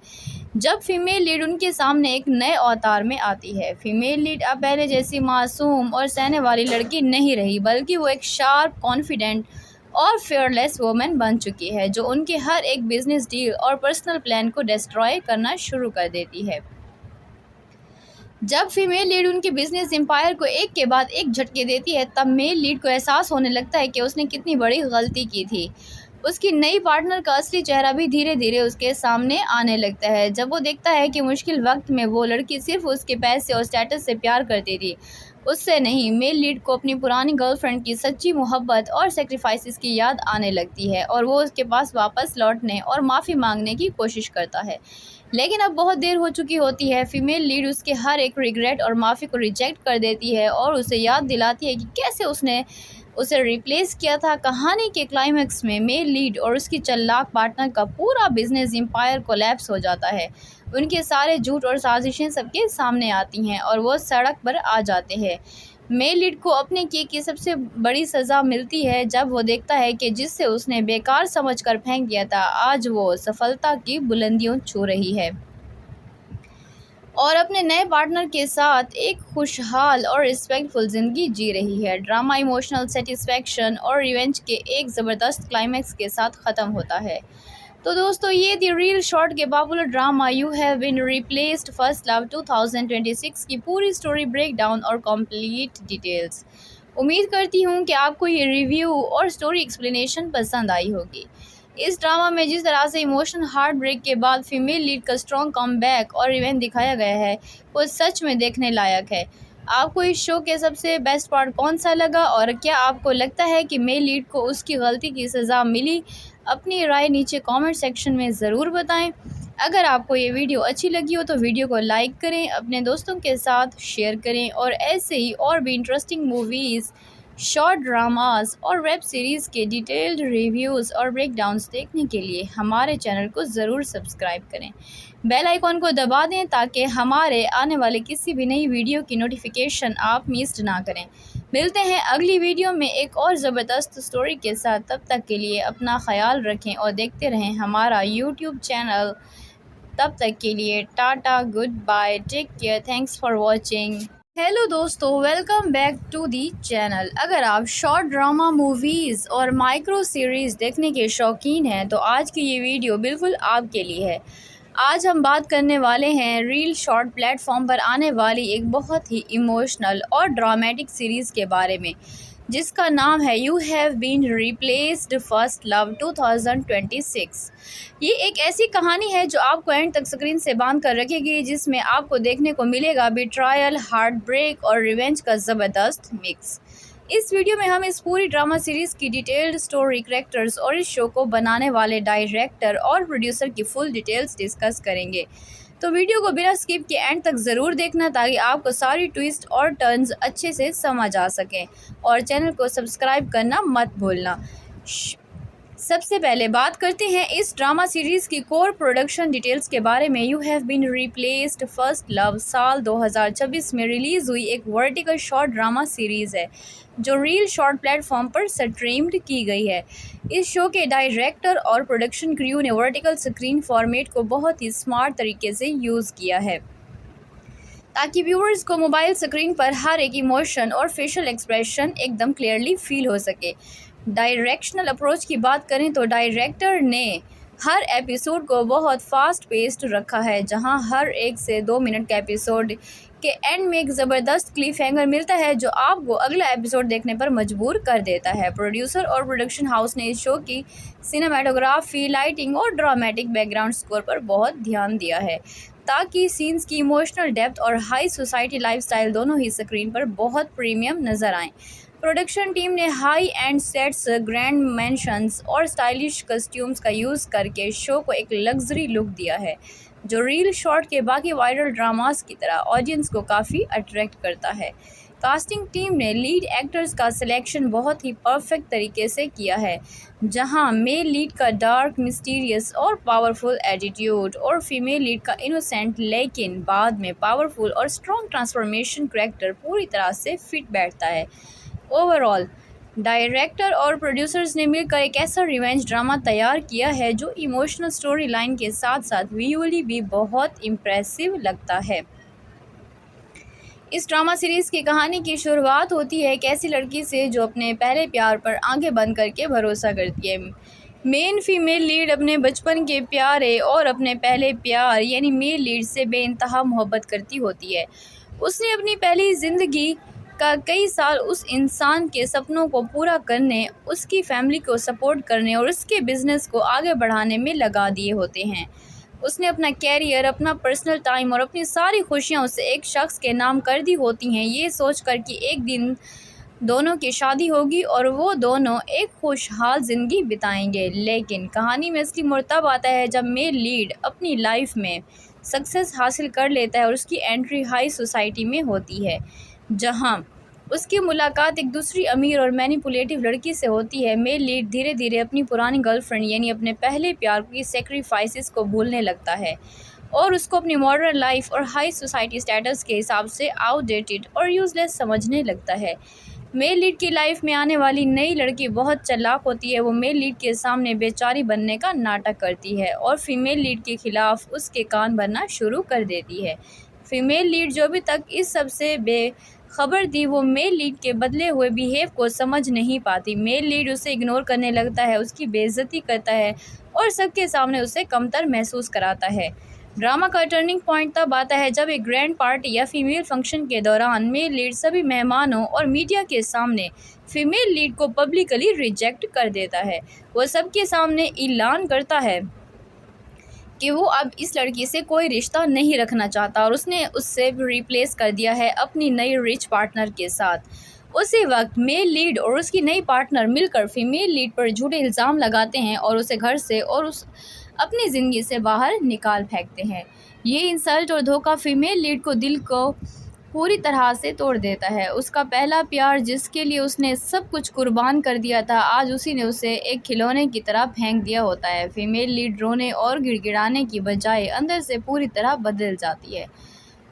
जब फीमेल लीड उनके सामने एक नए अवतार में आती है। फीमेल लीड अब पहले जैसी मासूम और सहने वाली लड़की नहीं रही, बल्कि वो एक शार्प, कॉन्फिडेंट और फेयरलेस वुमेन बन चुकी है, जो उनके हर एक बिजनेस डील और पर्सनल प्लान को डिस्ट्रॉय करना शुरू कर देती है। जब फीमेल लीड उनके बिजनेस एम्पायर को एक के बाद एक झटके देती है, तब मेल लीड को एहसास होने लगता है कि उसने कितनी बड़ी गलती की थी। उसकी नई पार्टनर का असली चेहरा भी धीरे धीरे उसके सामने आने लगता है, जब वो देखता है कि मुश्किल वक्त में वो लड़की सिर्फ उसके पैसे और स्टेटस से प्यार करती थी, उससे नहीं। मेल लीड को अपनी पुरानी गर्लफ्रेंड की सच्ची मोहब्बत और सेक्रीफाइसेस की याद आने लगती है और वो उसके पास वापस लौटने और माफ़ी मांगने की कोशिश करता है, लेकिन अब बहुत देर हो चुकी होती है। फीमेल लीड उसके हर एक रिग्रेट और माफ़ी को रिजेक्ट कर देती है और उसे याद दिलाती है कि कैसे उसने उसे रिप्लेस किया था। कहानी के क्लाइमैक्स में मेल लीड और उसकी चालाक पार्टनर का पूरा बिजनेस एम्पायर कोलैप्स हो जाता है। उनके सारे झूठ और साजिशें सबके सामने आती हैं और वो सड़क पर आ जाते हैं। मेल लीड को अपने किए की सबसे बड़ी सज़ा मिलती है जब वो देखता है कि जिससे उसने बेकार समझकर फेंक दिया था, आज वो सफलता की बुलंदियों छू रही है और अपने नए पार्टनर के साथ एक खुशहाल और रिस्पेक्टफुल ज़िंदगी जी रही है। ड्रामा इमोशनल सेटिस्फैक्शन और रिवेंज के एक ज़बरदस्त क्लाइमैक्स के साथ ख़त्म होता है। तो दोस्तों, ये थी रील शॉर्ट के popular drama you have been replaced first love 2026 की पूरी स्टोरी ब्रेकडाउन और कंप्लीट डिटेल्स। उम्मीद करती हूँ कि आपको ये रिव्यू और स्टोरी एक्सप्लेनेशन पसंद आई होगी। इस ड्रामा में जिस तरह से इमोशनल हार्ट ब्रेक के बाद फीमेल लीड का स्ट्रॉन्ग कमबैक और रिवेंज दिखाया गया है, वो सच में देखने लायक है। आपको इस शो के सबसे बेस्ट पार्ट कौन सा लगा और क्या आपको लगता है कि मेल लीड को उसकी गलती की सज़ा मिली? अपनी राय नीचे कमेंट सेक्शन में ज़रूर बताएं। अगर आपको ये वीडियो अच्छी लगी हो तो वीडियो को लाइक करें, अपने दोस्तों के साथ शेयर करें और ऐसे ही और भी इंटरेस्टिंग मूवीज़ शॉर्ट ड्रामास और वेब सीरीज़ के डिटेल्ड रिव्यूज़ और ब्रेकडाउन्स देखने के लिए हमारे चैनल को ज़रूर सब्सक्राइब करें। बेल आइकॉन को दबा दें ताकि हमारे आने वाले किसी भी नई वीडियो की नोटिफिकेशन आप मिस ना करें। मिलते हैं अगली वीडियो में एक और ज़बरदस्त स्टोरी के साथ। तब तक के लिए अपना ख्याल रखें और देखते रहें हमारा यूट्यूब चैनल। तब तक के लिए tata, goodbye, take care, thanks for watching. Hello दोस्तों, welcome back to the channel. अगर आप शॉर्ट ड्रामा मूवीज़ और माइक्रो सीरीज़ देखने के शौकीन हैं तो आज की ये वीडियो बिल्कुल आपके लिए है। आज हम बात करने वाले हैं रील शॉर्ट प्लेटफॉर्म पर आने वाली एक बहुत ही इमोशनल और ड्रामेटिक सीरीज़ के बारे में, जिसका नाम है you have been replaced first love 2026। ये एक ऐसी कहानी है जो आपको एंड तक स्क्रीन से बांध कर रखेगी, जिसमें आपको देखने को मिलेगा बिट्रायल, हार्ट ब्रेक और रिवेंज का ज़बरदस्त मिक्स। इस वीडियो में हम इस पूरी ड्रामा सीरीज़ की डिटेल्ड स्टोरी, कैरेक्टर्स और इस शो को बनाने वाले डायरेक्टर और प्रोड्यूसर की फुल डिटेल्स डिस्कस करेंगे। तो वीडियो को बिना स्किप के एंड तक ज़रूर देखना ताकि आपको सारी ट्विस्ट और टर्न्स अच्छे से समझ आ सकें, और चैनल को सब्सक्राइब करना मत भूलना। सबसे पहले बात करते हैं इस ड्रामा सीरीज़ की कोर प्रोडक्शन डिटेल्स के बारे में। You have been replaced first love साल 2026 में रिलीज़ हुई एक वर्टिकल शॉर्ट ड्रामा सीरीज़ है जो रील शॉर्ट प्लेटफॉर्म पर स्ट्रीम्ड की गई है। इस शो के डायरेक्टर और प्रोडक्शन क्रू ने वर्टिकल स्क्रीन फॉर्मेट को बहुत ही स्मार्ट तरीके से यूज़ किया है ताकि व्यूअर्स को मोबाइल स्क्रीन पर हर एक इमोशन और फेशियल एक्सप्रेशन एकदम क्लियरली फील हो सके। डायरेक्शनल अप्रोच की बात करें तो डायरेक्टर ने हर एपिसोड को बहुत फास्ट पेस्ड रखा है, जहां हर 1 से 2 मिनट के एपिसोड के एंड में एक ज़बरदस्त क्लिफ हैंगर मिलता है जो आपको अगला एपिसोड देखने पर मजबूर कर देता है। प्रोड्यूसर और प्रोडक्शन हाउस ने इस शो की सिनेमाटोग्राफी, लाइटिंग और ड्रामेटिक बैकग्राउंड स्कोर पर बहुत ध्यान दिया है ताकि सीन्स की इमोशनल डेप्थ और हाई सोसाइटी लाइफस्टाइल दोनों ही स्क्रीन पर बहुत प्रीमियम नज़र आएँ। प्रोडक्शन टीम ने high end sets, grand mansions और स्टाइलिश कस्ट्यूम्स का यूज़ करके शो को एक लग्जरी लुक दिया है जो रील शॉर्ट के बाकी वायरल ड्रामास की तरह ऑडियंस को काफ़ी अट्रैक्ट करता है। कास्टिंग टीम ने लीड एक्टर्स का सिलेक्शन बहुत ही परफेक्ट तरीके से किया है, जहां मेल लीड का डार्क, मिस्टीरियस और पावरफुल एटीट्यूड और फीमेल लीड का इनोसेंट लेकिन बाद में पावरफुल और स्ट्रॉन्ग ट्रांसफॉर्मेशन करैक्टर पूरी तरह से फिट बैठता है। ओवरऑल डायरेक्टर और प्रोड्यूसर्स ने मिलकर एक ऐसा रिवेंज ड्रामा तैयार किया है जो इमोशनल स्टोरी लाइन के साथ साथ विजुअली भी बहुत इम्प्रेसिव लगता है। इस ड्रामा सीरीज़ की कहानी की शुरुआत होती है एक ऐसी लड़की से जो अपने पहले प्यार पर आंखें बंद करके भरोसा करती है। मेन फीमेल लीड अपने बचपन के प्यारे और अपने पहले प्यार यानी मेल लीड से बेइंतहा मोहब्बत करती होती है। उसने अपनी पहली ज़िंदगी का कई साल उस इंसान के सपनों को पूरा करने, उसकी फैमिली को सपोर्ट करने और उसके बिज़नेस को आगे बढ़ाने में लगा दिए होते हैं। उसने अपना कैरियर, अपना पर्सनल टाइम और अपनी सारी खुशियां उसे एक शख्स के नाम कर दी होती हैं, ये सोचकर कि एक दिन दोनों की शादी होगी और वो दोनों एक खुशहाल ज़िंदगी बिताएंगे। लेकिन कहानी में असली मोड़ तब आता है जब मेल लीड अपनी लाइफ में सक्सेस हासिल कर लेता है और उसकी एंट्री हाई सोसाइटी में होती है, जहां उसकी मुलाकात एक दूसरी अमीर और मैनिपुलेटिव लड़की से होती है। मेल लीड धीरे धीरे अपनी पुरानी गर्लफ्रेंड यानी अपने पहले प्यार की सेक्रीफाइसेस को भूलने लगता है और उसको अपनी मॉडर्न लाइफ और हाई सोसाइटी स्टेटस के हिसाब से आउटडेटेड और यूजलेस समझने लगता है। मेल लीड की लाइफ में आने वाली नई लड़की बहुत चालाक होती है। वो मेल लीड के सामने बेचारी बनने का नाटक करती है और फीमेल लीड के खिलाफ उसके कान भरना शुरू कर देती है। फीमेल लीड जो अभी तक इस सब से बेखबर थी, वो मेल लीड के बदले हुए बिहेव को समझ नहीं पाती। मेल लीड उसे इग्नोर करने लगता है, उसकी बेइज्जती करता है और सबके सामने उसे कमतर महसूस कराता है। ड्रामा का टर्निंग पॉइंट तब आता है जब एक ग्रैंड पार्टी या फीमेल फंक्शन के दौरान मेल लीड सभी मेहमानों और मीडिया के सामने फीमेल लीड को पब्लिकली रिजेक्ट कर देता है। वो सबके सामने ऐलान करता है कि वो अब इस लड़की से कोई रिश्ता नहीं रखना चाहता और उसने उससे रिप्लेस कर दिया है अपनी नई रिच पार्टनर के साथ। उसी वक्त मेल लीड और उसकी नई पार्टनर मिलकर फीमेल लीड पर झूठे इल्ज़ाम लगाते हैं और उसे घर से और उस अपनी ज़िंदगी से बाहर निकाल फेंकते हैं। ये इंसल्ट और धोखा फीमेल लीड को दिल को पूरी तरह से तोड़ देता है। उसका पहला प्यार, जिसके लिए उसने सब कुछ कुर्बान कर दिया था, आज उसी ने उसे एक खिलौने की तरह फेंक दिया होता है। फीमेल लीड रोने और गिड़गिड़ाने की बजाय अंदर से पूरी तरह बदल जाती है।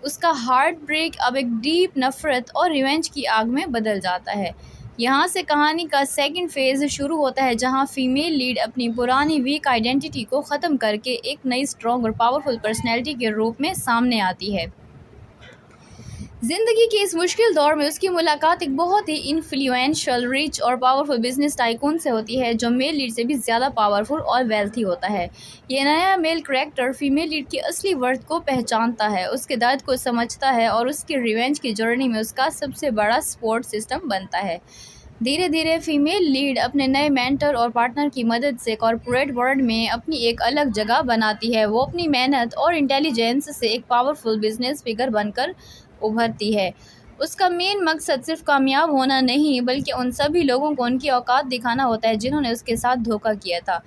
उसका हार्ट ब्रेक अब एक डीप नफ़रत और रिवेंज की आग में बदल जाता है। यहाँ से कहानी का सेकंड फेज़ शुरू होता है, जहाँ फीमेल लीड अपनी पुरानी वीक आइडेंटिटी को ख़त्म करके एक नई स्ट्रॉन्ग और पावरफुल पर्सनैलिटी के रूप में सामने आती है। ज़िंदगी के इस मुश्किल दौर में उसकी मुलाकात एक बहुत ही इन्फ्लुएंशियल, रिच और पावरफुल बिजनेस टाइकून से होती है, जो मेल लीड से भी ज़्यादा पावरफुल और वेल्थी होता है। ये नया मेल कैरेक्टर फीमेल लीड की असली वर्थ को पहचानता है, उसके दर्द को समझता है और उसकी रिवेंज की जर्नी में उसका सबसे बड़ा सपोर्ट सिस्टम बनता है। धीरे धीरे फीमेल लीड अपने नए मेंटर और पार्टनर की मदद से कॉर्पोरेट वर्ल्ड में अपनी एक अलग जगह बनाती है। वो अपनी मेहनत और इंटेलिजेंस से एक पावरफुल बिजनेस फिगर बनकर उभरती है। उसका मेन मकसद सिर्फ कामयाब होना नहीं, बल्कि उन सभी लोगों को उनकी औकात दिखाना होता है जिन्होंने उसके साथ धोखा किया था।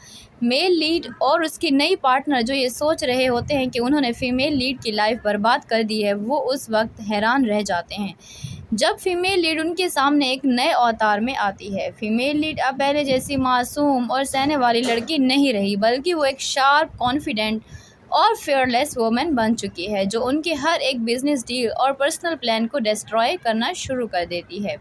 मेल लीड और उसकी नई पार्टनर जो ये सोच रहे होते हैं कि उन्होंने फीमेल लीड की लाइफ बर्बाद कर दी है, वो उस वक्त हैरान रह जाते हैं जब फीमेल लीड उनके सामने एक नए अवतार में आती है। फीमेल लीड अब पहले जैसी मासूम और सहने वाली लड़की नहीं रही, बल्कि वो एक शार्प, कॉन्फिडेंट और फेयरलेस वुमन बन चुकी है, जो उनके हर एक बिजनेस डील और पर्सनल प्लान को डिस्ट्रॉय करना शुरू कर देती है।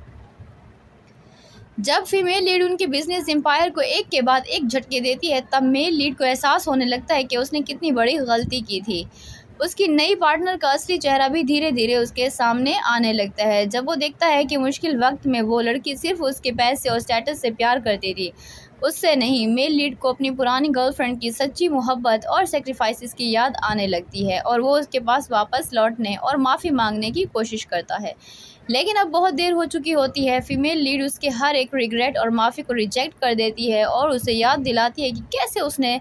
जब फीमेल लीड उनके बिजनेस एम्पायर को एक के बाद एक झटके देती है, तब मेल लीड को एहसास होने लगता है कि उसने कितनी बड़ी गलती की थी। उसकी नई पार्टनर का असली चेहरा भी धीरे धीरे उसके सामने आने लगता है, जब वो देखता है कि मुश्किल वक्त में वो लड़की सिर्फ उसके पैसे और स्टेटस से प्यार करती थी, उससे नहीं। मेल लीड को अपनी पुरानी गर्लफ्रेंड की सच्ची मोहब्बत और सेक्रीफाइसेस की याद आने लगती है, और वो उसके पास वापस लौटने और माफ़ी मांगने की कोशिश करता है, लेकिन अब बहुत देर हो चुकी होती है। फीमेल लीड उसके हर एक रिग्रेट और माफ़ी को रिजेक्ट कर देती है और उसे याद दिलाती है कि कैसे उसने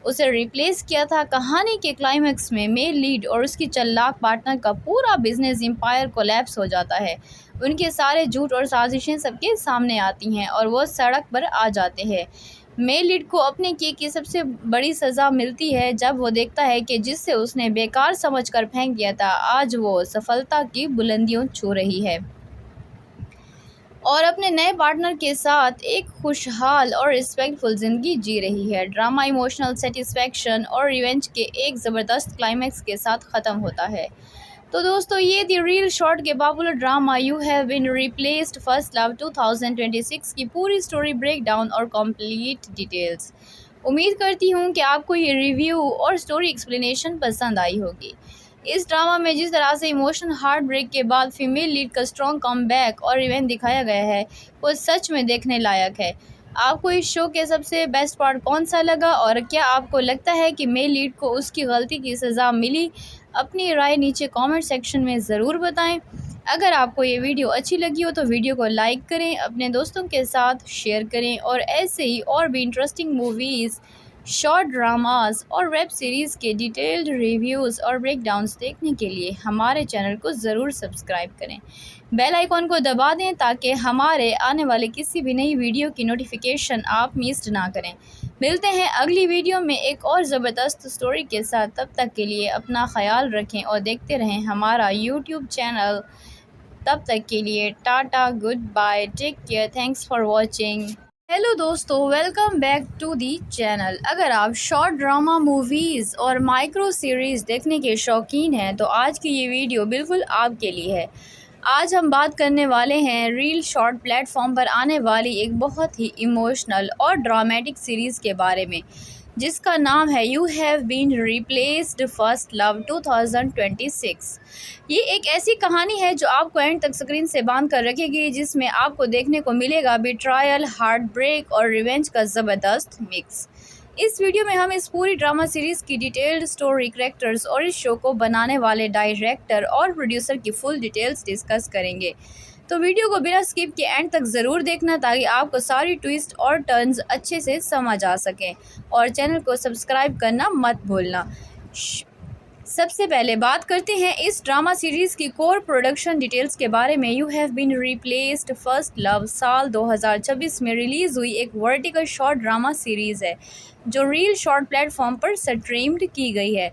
उसे रिप्लेस किया था। कहानी के क्लाइमैक्स में मेल लीड और उसकी चालाक पार्टनर का पूरा बिजनेस एम्पायर कोलैप्स हो जाता है। उनके सारे झूठ और साजिशें सबके सामने आती हैं और वो सड़क पर आ जाते हैं। मेल लीड को अपने किए की सबसे बड़ी सज़ा मिलती है, जब वो देखता है कि जिससे उसने बेकार समझकर फेंक दिया था, आज वो सफलता की बुलंदियों छू रही है और अपने नए पार्टनर के साथ एक खुशहाल और रिस्पेक्टफुल ज़िंदगी जी रही है। ड्रामा इमोशनल सेटिस्फैक्शन और रिवेंज के एक ज़बरदस्त क्लाइमैक्स के साथ ख़त्म होता है। तो दोस्तों, ये थी रील शॉर्ट के popular drama you have been replaced first love 2026 की पूरी स्टोरी ब्रेक डाउन और कंप्लीट डिटेल्स। उम्मीद करती हूँ कि आपको ये रिव्यू और स्टोरी एक्सप्लेनेशन पसंद आई होगी। इस ड्रामा में जिस तरह से इमोशनल हार्ट ब्रेक के बाद फीमेल लीड का स्ट्रॉन्ग कमबैक और रिवेंज दिखाया गया है, वो सच में देखने लायक है। आपको इस शो के सबसे बेस्ट पार्ट कौन सा लगा, और क्या आपको लगता है कि मेल लीड को उसकी गलती की सज़ा मिली? अपनी राय नीचे कमेंट सेक्शन में ज़रूर बताएं। अगर आपको ये वीडियो अच्छी लगी हो तो वीडियो को लाइक करें, अपने दोस्तों के साथ शेयर करें, और ऐसे ही और भी इंटरेस्टिंग मूवीज़, शॉर्ट ड्रामास और वेब सीरीज़ के डिटेल्ड रिव्यूज़ और ब्रेकडाउन्स देखने के लिए हमारे चैनल को ज़रूर सब्सक्राइब करें। बेल आइकॉन को दबा दें ताकि हमारे आने वाले किसी भी नई वीडियो की नोटिफिकेशन आप मिस ना करें। मिलते हैं अगली वीडियो में एक और ज़बरदस्त स्टोरी के साथ। तब तक के लिए अपना ख्याल रखें और देखते रहें हमारा यूट्यूब चैनल। तब तक के लिए tata, goodbye, take care, thanks for watching. Hello दोस्तों, welcome back to the channel. अगर आप शॉर्ट ड्रामा मूवीज़ और माइक्रो सीरीज़ देखने के शौकीन हैं तो आज की ये वीडियो बिल्कुल आपके लिए है। आज हम बात करने वाले हैं रील शॉर्ट प्लेटफॉर्म पर आने वाली एक बहुत ही इमोशनल और ड्रामेटिक सीरीज़ के बारे में, जिसका नाम है you have been replaced first love 2026। ये एक ऐसी कहानी है जो आपको एंड तक स्क्रीन से बांध कर रखेगी, जिसमें आपको देखने को मिलेगा बिट्रायल, हार्ट ब्रेक और रिवेंज का ज़बरदस्त मिक्स। इस वीडियो में हम इस पूरी ड्रामा सीरीज़ की डिटेल्ड स्टोरी, कैरेक्टर्स और इस शो को बनाने वाले डायरेक्टर और प्रोड्यूसर की फुल डिटेल्स डिस्कस करेंगे। तो वीडियो को बिना स्किप के एंड तक ज़रूर देखना, ताकि आपको सारी ट्विस्ट और टर्न्स अच्छे से समझ आ सकें, और चैनल को सब्सक्राइब करना मत भूलना। सबसे पहले बात करते हैं इस ड्रामा सीरीज़ की कोर प्रोडक्शन डिटेल्स के बारे में। You have been replaced first love साल 2026 में रिलीज़ हुई एक वर्टिकल शॉर्ट ड्रामा सीरीज़ है जो रील शॉर्ट प्लेटफॉर्म पर स्ट्रीम्ड की गई है।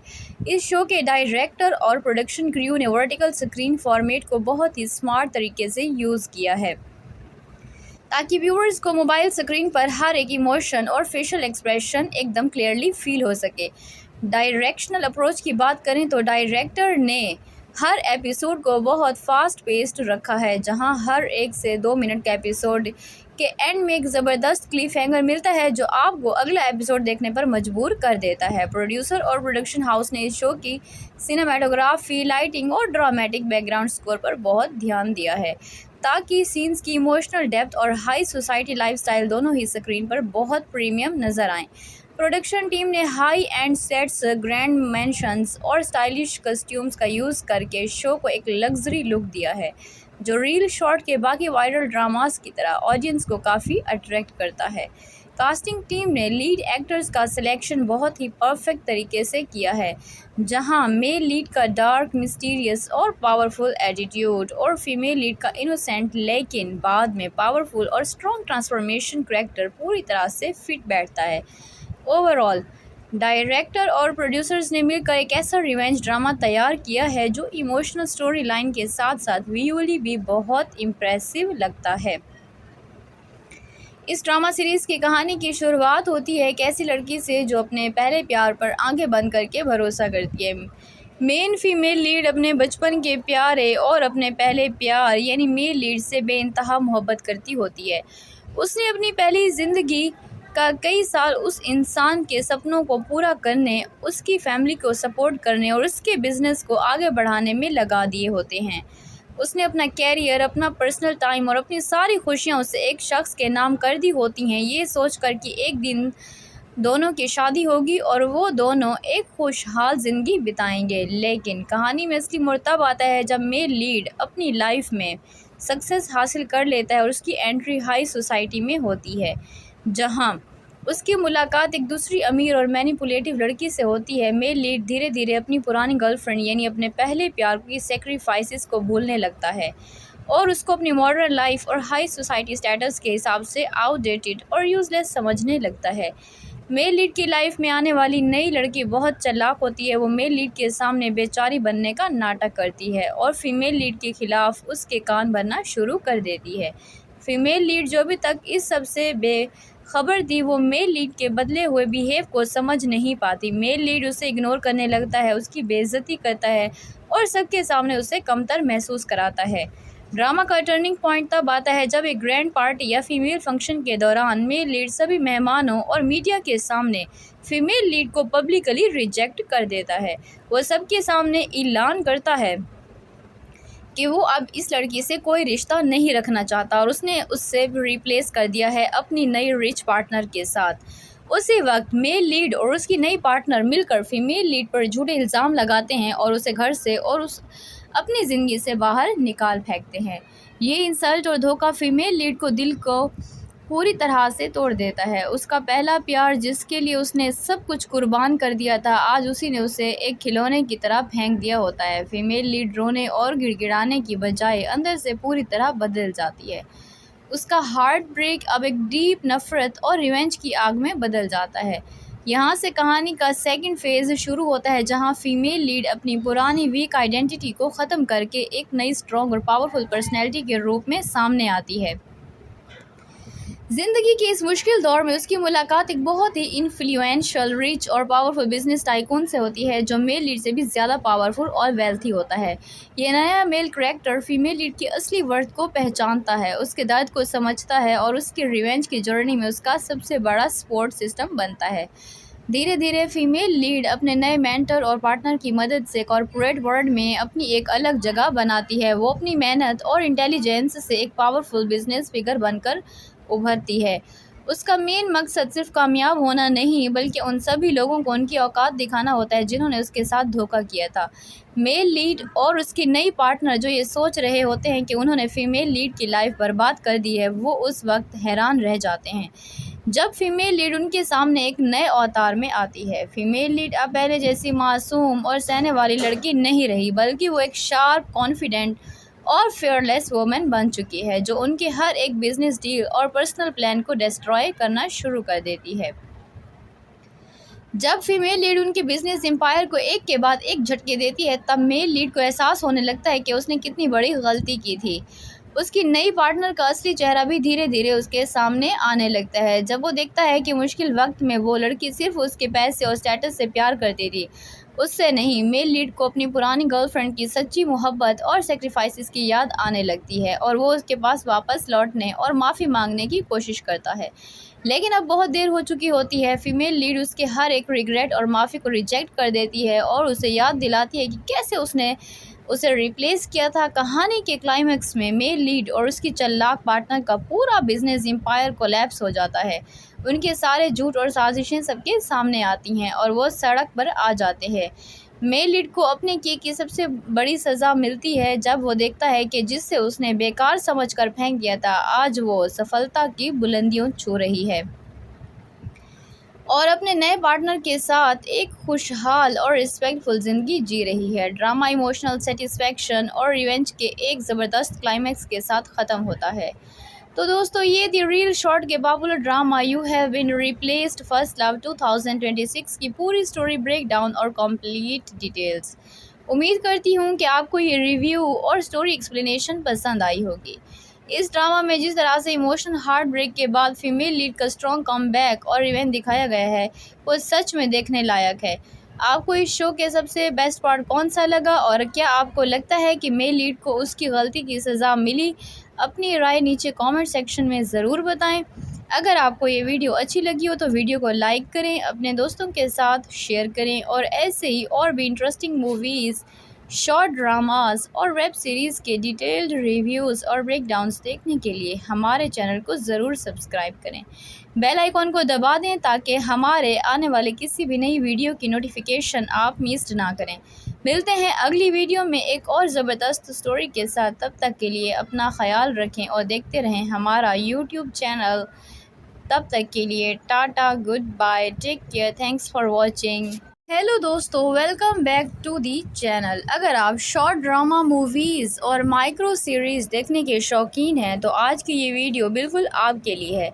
इस शो के डायरेक्टर और प्रोडक्शन क्रू ने वर्टिकल स्क्रीन फॉर्मेट को बहुत ही स्मार्ट तरीके से यूज़ किया है ताकि व्यूअर्स को मोबाइल स्क्रीन पर हर एक इमोशन और फेशियल एक्सप्रेशन एकदम क्लियरली फील हो सके। डायरेक्शनल अप्रोच की बात करें तो डायरेक्टर ने हर एपिसोड को बहुत फास्ट पेस्ड रखा है, जहां हर 1 से 2 मिनट के एपिसोड के एंड में एक ज़बरदस्त क्लिफ हैंगर मिलता है जो आपको अगला एपिसोड देखने पर मजबूर कर देता है। प्रोड्यूसर और प्रोडक्शन हाउस ने इस शो की सिनेमाटोग्राफी, लाइटिंग और ड्रामेटिक बैकग्राउंड स्कोर पर बहुत ध्यान दिया है ताकि सीन्स की इमोशनल डेप्थ और हाई सोसाइटी लाइफस्टाइल दोनों ही स्क्रीन पर बहुत प्रीमियम नज़र आएँ। प्रोडक्शन टीम ने high end sets, grand mansions और स्टाइलिश कस्ट्यूम्स का यूज़ करके शो को एक लग्जरी लुक दिया है जो रील शॉर्ट के बाकी वायरल ड्रामास की तरह ऑडियंस को काफ़ी अट्रैक्ट करता है। कास्टिंग टीम ने लीड एक्टर्स का सिलेक्शन बहुत ही परफेक्ट तरीके से किया है, जहां मेल लीड का डार्क, मिस्टीरियस और पावरफुल एटीट्यूड और फीमेल लीड का इनोसेंट लेकिन बाद में पावरफुल और स्ट्रॉन्ग ट्रांसफॉर्मेशन करैक्टर पूरी तरह से फिट बैठता है। ओवरऑल डायरेक्टर और प्रोड्यूसर्स ने मिलकर एक ऐसा रिवेंज ड्रामा तैयार किया है जो इमोशनल स्टोरी लाइन के साथ साथ विजुअली भी बहुत इम्प्रेसिव लगता है। इस ड्रामा सीरीज़ की कहानी की शुरुआत होती है एक ऐसी लड़की से जो अपने पहले प्यार पर आंखें बंद करके भरोसा करती है। मेन फीमेल लीड अपने बचपन के प्यारे और अपने पहले प्यार यानी मेल लीड से बेइंतहा मोहब्बत करती होती है। उसने अपनी पहली ज़िंदगी का कई साल उस इंसान के सपनों को पूरा करने, उसकी फैमिली को सपोर्ट करने और उसके बिज़नेस को आगे बढ़ाने में लगा दिए होते हैं। उसने अपना कैरियर, अपना पर्सनल टाइम और अपनी सारी खुशियाँ उसे एक शख्स के नाम कर दी होती हैं, ये सोचकर कि एक दिन दोनों की शादी होगी और वो दोनों एक खुशहाल ज़िंदगी बिताएंगे। लेकिन कहानी में असली मोड़ तब आता है जब मेल लीड अपनी लाइफ में सक्सेस हासिल कर लेता है और उसकी एंट्री हाई सोसाइटी में होती है, जहां उसकी मुलाकात एक दूसरी अमीर और मैनिपुलेटिव लड़की से होती है। मेल लीड धीरे धीरे अपनी पुरानी गर्लफ्रेंड यानी अपने पहले प्यार की सेक्रीफाइसेस को भूलने लगता है और उसको अपनी मॉडर्न लाइफ और हाई सोसाइटी स्टेटस के हिसाब से आउटडेटेड और यूजलेस समझने लगता है। मेल लीड की लाइफ में आने वाली नई लड़की बहुत चालाक होती है। वो मेल लीड के सामने बेचारी बनने का नाटक करती है और फीमेल लीड के खिलाफ उसके कान भरना शुरू कर देती है। फीमेल लीड जो अभी तक इस सबसे बेखबर थी, वो मेल लीड के बदले हुए बिहेव को समझ नहीं पाती। मेल लीड उसे इग्नोर करने लगता है, उसकी बेइज्जती करता है और सबके सामने उसे कमतर महसूस कराता है। ड्रामा का टर्निंग पॉइंट तब आता है जब एक ग्रैंड पार्टी या फीमेल फंक्शन के दौरान मेल लीड सभी मेहमानों और मीडिया के सामने फीमेल लीड को पब्लिकली रिजेक्ट कर देता है। वो सबके सामने ऐलान करता है कि वो अब इस लड़की से कोई रिश्ता नहीं रखना चाहता और उसने उससे रिप्लेस कर दिया है अपनी नई रिच पार्टनर के साथ। उसी वक्त मेल लीड और उसकी नई पार्टनर मिलकर फीमेल लीड पर झूठे इल्ज़ाम लगाते हैं और उसे घर से और उस अपनी ज़िंदगी से बाहर निकाल फेंकते हैं। ये इंसल्ट और धोखा फीमेल लीड को दिल को पूरी तरह से तोड़ देता है। उसका पहला प्यार जिसके लिए उसने सब कुछ कुर्बान कर दिया था, आज उसी ने उसे एक खिलौने की तरह फेंक दिया होता है। फीमेल लीड रोने और गिड़गिड़ाने की बजाय अंदर से पूरी तरह बदल जाती है। उसका हार्ट ब्रेक अब एक डीप नफ़रत और रिवेंज की आग में बदल जाता है। यहाँ से कहानी का सेकंड फेज़ शुरू होता है, जहाँ फीमेल लीड अपनी पुरानी वीक आइडेंटिटी को ख़त्म करके एक नई स्ट्रॉन्ग और पावरफुल पर्सनैलिटी के रूप में सामने आती है। ज़िंदगी के इस मुश्किल दौर में उसकी मुलाकात एक बहुत ही इन्फ्लुएंशियल, रिच और पावरफुल बिजनेस टाइकून से होती है जो मेल लीड से भी ज़्यादा पावरफुल और वेल्थी होता है। ये नया मेल कैरेक्टर फीमेल लीड की असली वर्थ को पहचानता है, उसके दर्द को समझता है और उसकी रिवेंज की जर्नी में उसका सबसे बड़ा सपोर्ट सिस्टम बनता है। धीरे धीरे फीमेल लीड अपने नए मेंटर और पार्टनर की मदद से कॉर्पोरेट वर्ल्ड में अपनी एक अलग जगह बनाती है। वो अपनी मेहनत और इंटेलिजेंस से एक पावरफुल बिजनेस फिगर बनकर उभरती है। उसका मेन मकसद सिर्फ कामयाब होना नहीं, बल्कि उन सभी लोगों को उनकी औकात दिखाना होता है जिन्होंने उसके साथ धोखा किया था। मेल लीड और उसकी नई पार्टनर जो ये सोच रहे होते हैं कि उन्होंने फीमेल लीड की लाइफ बर्बाद कर दी है, वो उस वक्त हैरान रह जाते हैं जब फीमेल लीड उनके सामने एक नए अवतार में आती है। फीमेल लीड अब पहले जैसी मासूम और सहने वाली लड़की नहीं रही, बल्कि वो एक शार्प, कॉन्फिडेंट और फेयरलेस वुमेन बन चुकी है, जो उनके हर एक बिजनेस डील और पर्सनल प्लान को डिस्ट्रॉय करना शुरू कर देती है। जब फीमेल लीड उनके बिजनेस एम्पायर को एक के बाद एक झटके देती है, तब मेल लीड को एहसास होने लगता है कि उसने कितनी बड़ी गलती की थी। उसकी नई पार्टनर का असली चेहरा भी धीरे धीरे उसके सामने आने लगता है, जब वो देखता है कि मुश्किल वक्त में वो लड़की सिर्फ उसके पैसे और स्टेटस से प्यार करती थी, उससे नहीं। मेल लीड को अपनी पुरानी गर्लफ्रेंड की सच्ची मोहब्बत और सेक्रीफाइसेस की याद आने लगती है, और वो उसके पास वापस लौटने और माफ़ी मांगने की कोशिश करता है। लेकिन अब बहुत देर हो चुकी होती है। फीमेल लीड उसके हर एक रिग्रेट और माफ़ी को रिजेक्ट कर देती है और उसे याद दिलाती है कि कैसे उसने उसे रिप्लेस किया था। कहानी के क्लाइमैक्स में मेल लीड और उसकी चालाक पार्टनर का पूरा बिजनेस एम्पायर कोलैप्स हो जाता है। उनके सारे झूठ और साजिशें सबके सामने आती हैं और वो सड़क पर आ जाते हैं। मेल लीड को अपने किए की सबसे बड़ी सज़ा मिलती है, जब वो देखता है कि जिससे उसने बेकार समझकर फेंक दिया था, आज वो सफलता की बुलंदियों छू रही है और अपने नए पार्टनर के साथ एक खुशहाल और रिस्पेक्टफुल ज़िंदगी जी रही है। ड्रामा इमोशनल सेटिस्फैक्शन और रिवेंज के एक ज़बरदस्त क्लाइमैक्स के साथ ख़त्म होता है। तो दोस्तों, ये थी रील शॉर्ट के popular drama you have been replaced first love 2026 की पूरी स्टोरी ब्रेकडाउन और कंप्लीट डिटेल्स। उम्मीद करती हूँ कि आपको ये रिव्यू और स्टोरी एक्सप्लेनेशन पसंद आई होगी। इस ड्रामा में जिस तरह से इमोशनल हार्ट ब्रेक के बाद फीमेल लीड का स्ट्रॉन्ग कमबैक और रिवेंज दिखाया गया है, वो सच में देखने लायक है। आपको इस शो के सबसे बेस्ट पार्ट कौन सा लगा, और क्या आपको लगता है कि मेल लीड को उसकी गलती की सज़ा मिली? अपनी राय नीचे कमेंट सेक्शन में ज़रूर बताएं। अगर आपको ये वीडियो अच्छी लगी हो तो वीडियो को लाइक करें, अपने दोस्तों के साथ शेयर करें, और ऐसे ही और भी इंटरेस्टिंग मूवीज़, शॉर्ट ड्रामास और वेब सीरीज़ के डिटेल्ड रिव्यूज़ और ब्रेकडाउन्स देखने के लिए हमारे चैनल को ज़रूर सब्सक्राइब करें। बेल आइकॉन को दबा दें ताकि हमारे आने वाले किसी भी नई वीडियो की नोटिफिकेशन आप मिस ना करें। मिलते हैं अगली वीडियो में एक और ज़बरदस्त स्टोरी के साथ। तब तक के लिए अपना ख्याल रखें और देखते रहें हमारा यूट्यूब चैनल। तब तक के लिए tata, goodbye, take care, thanks for watching. Hello दोस्तों, welcome back to the channel. अगर आप शॉर्ट ड्रामा मूवीज़ और माइक्रो सीरीज़ देखने के शौकीन हैं तो आज की ये वीडियो बिल्कुल आपके लिए है।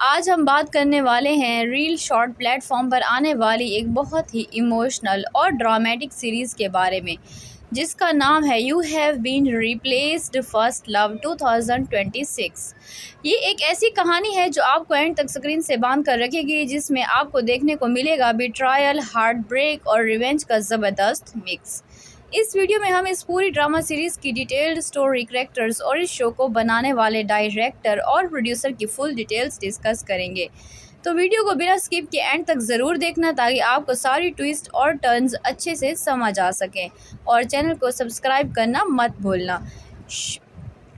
आज हम बात करने वाले हैं रील शॉर्ट प्लेटफॉर्म पर आने वाली एक बहुत ही इमोशनल और ड्रामेटिक सीरीज़ के बारे में, जिसका नाम है you have been replaced first love 2026। ये एक ऐसी कहानी है जो आपको एंड तक स्क्रीन से बांध कर रखेगी, जिसमें आपको देखने को मिलेगा बिट्रायल, हार्ट ब्रेक और रिवेंज का ज़बरदस्त मिक्स। इस वीडियो में हम इस पूरी ड्रामा सीरीज़ की डिटेल्ड स्टोरी, कैरेक्टर्स और इस शो को बनाने वाले डायरेक्टर और प्रोड्यूसर की फुल डिटेल्स डिस्कस करेंगे। तो वीडियो को बिना स्किप के एंड तक ज़रूर देखना, ताकि आपको सारी ट्विस्ट और टर्न्स अच्छे से समझ आ सकें, और चैनल को सब्सक्राइब करना मत भूलना।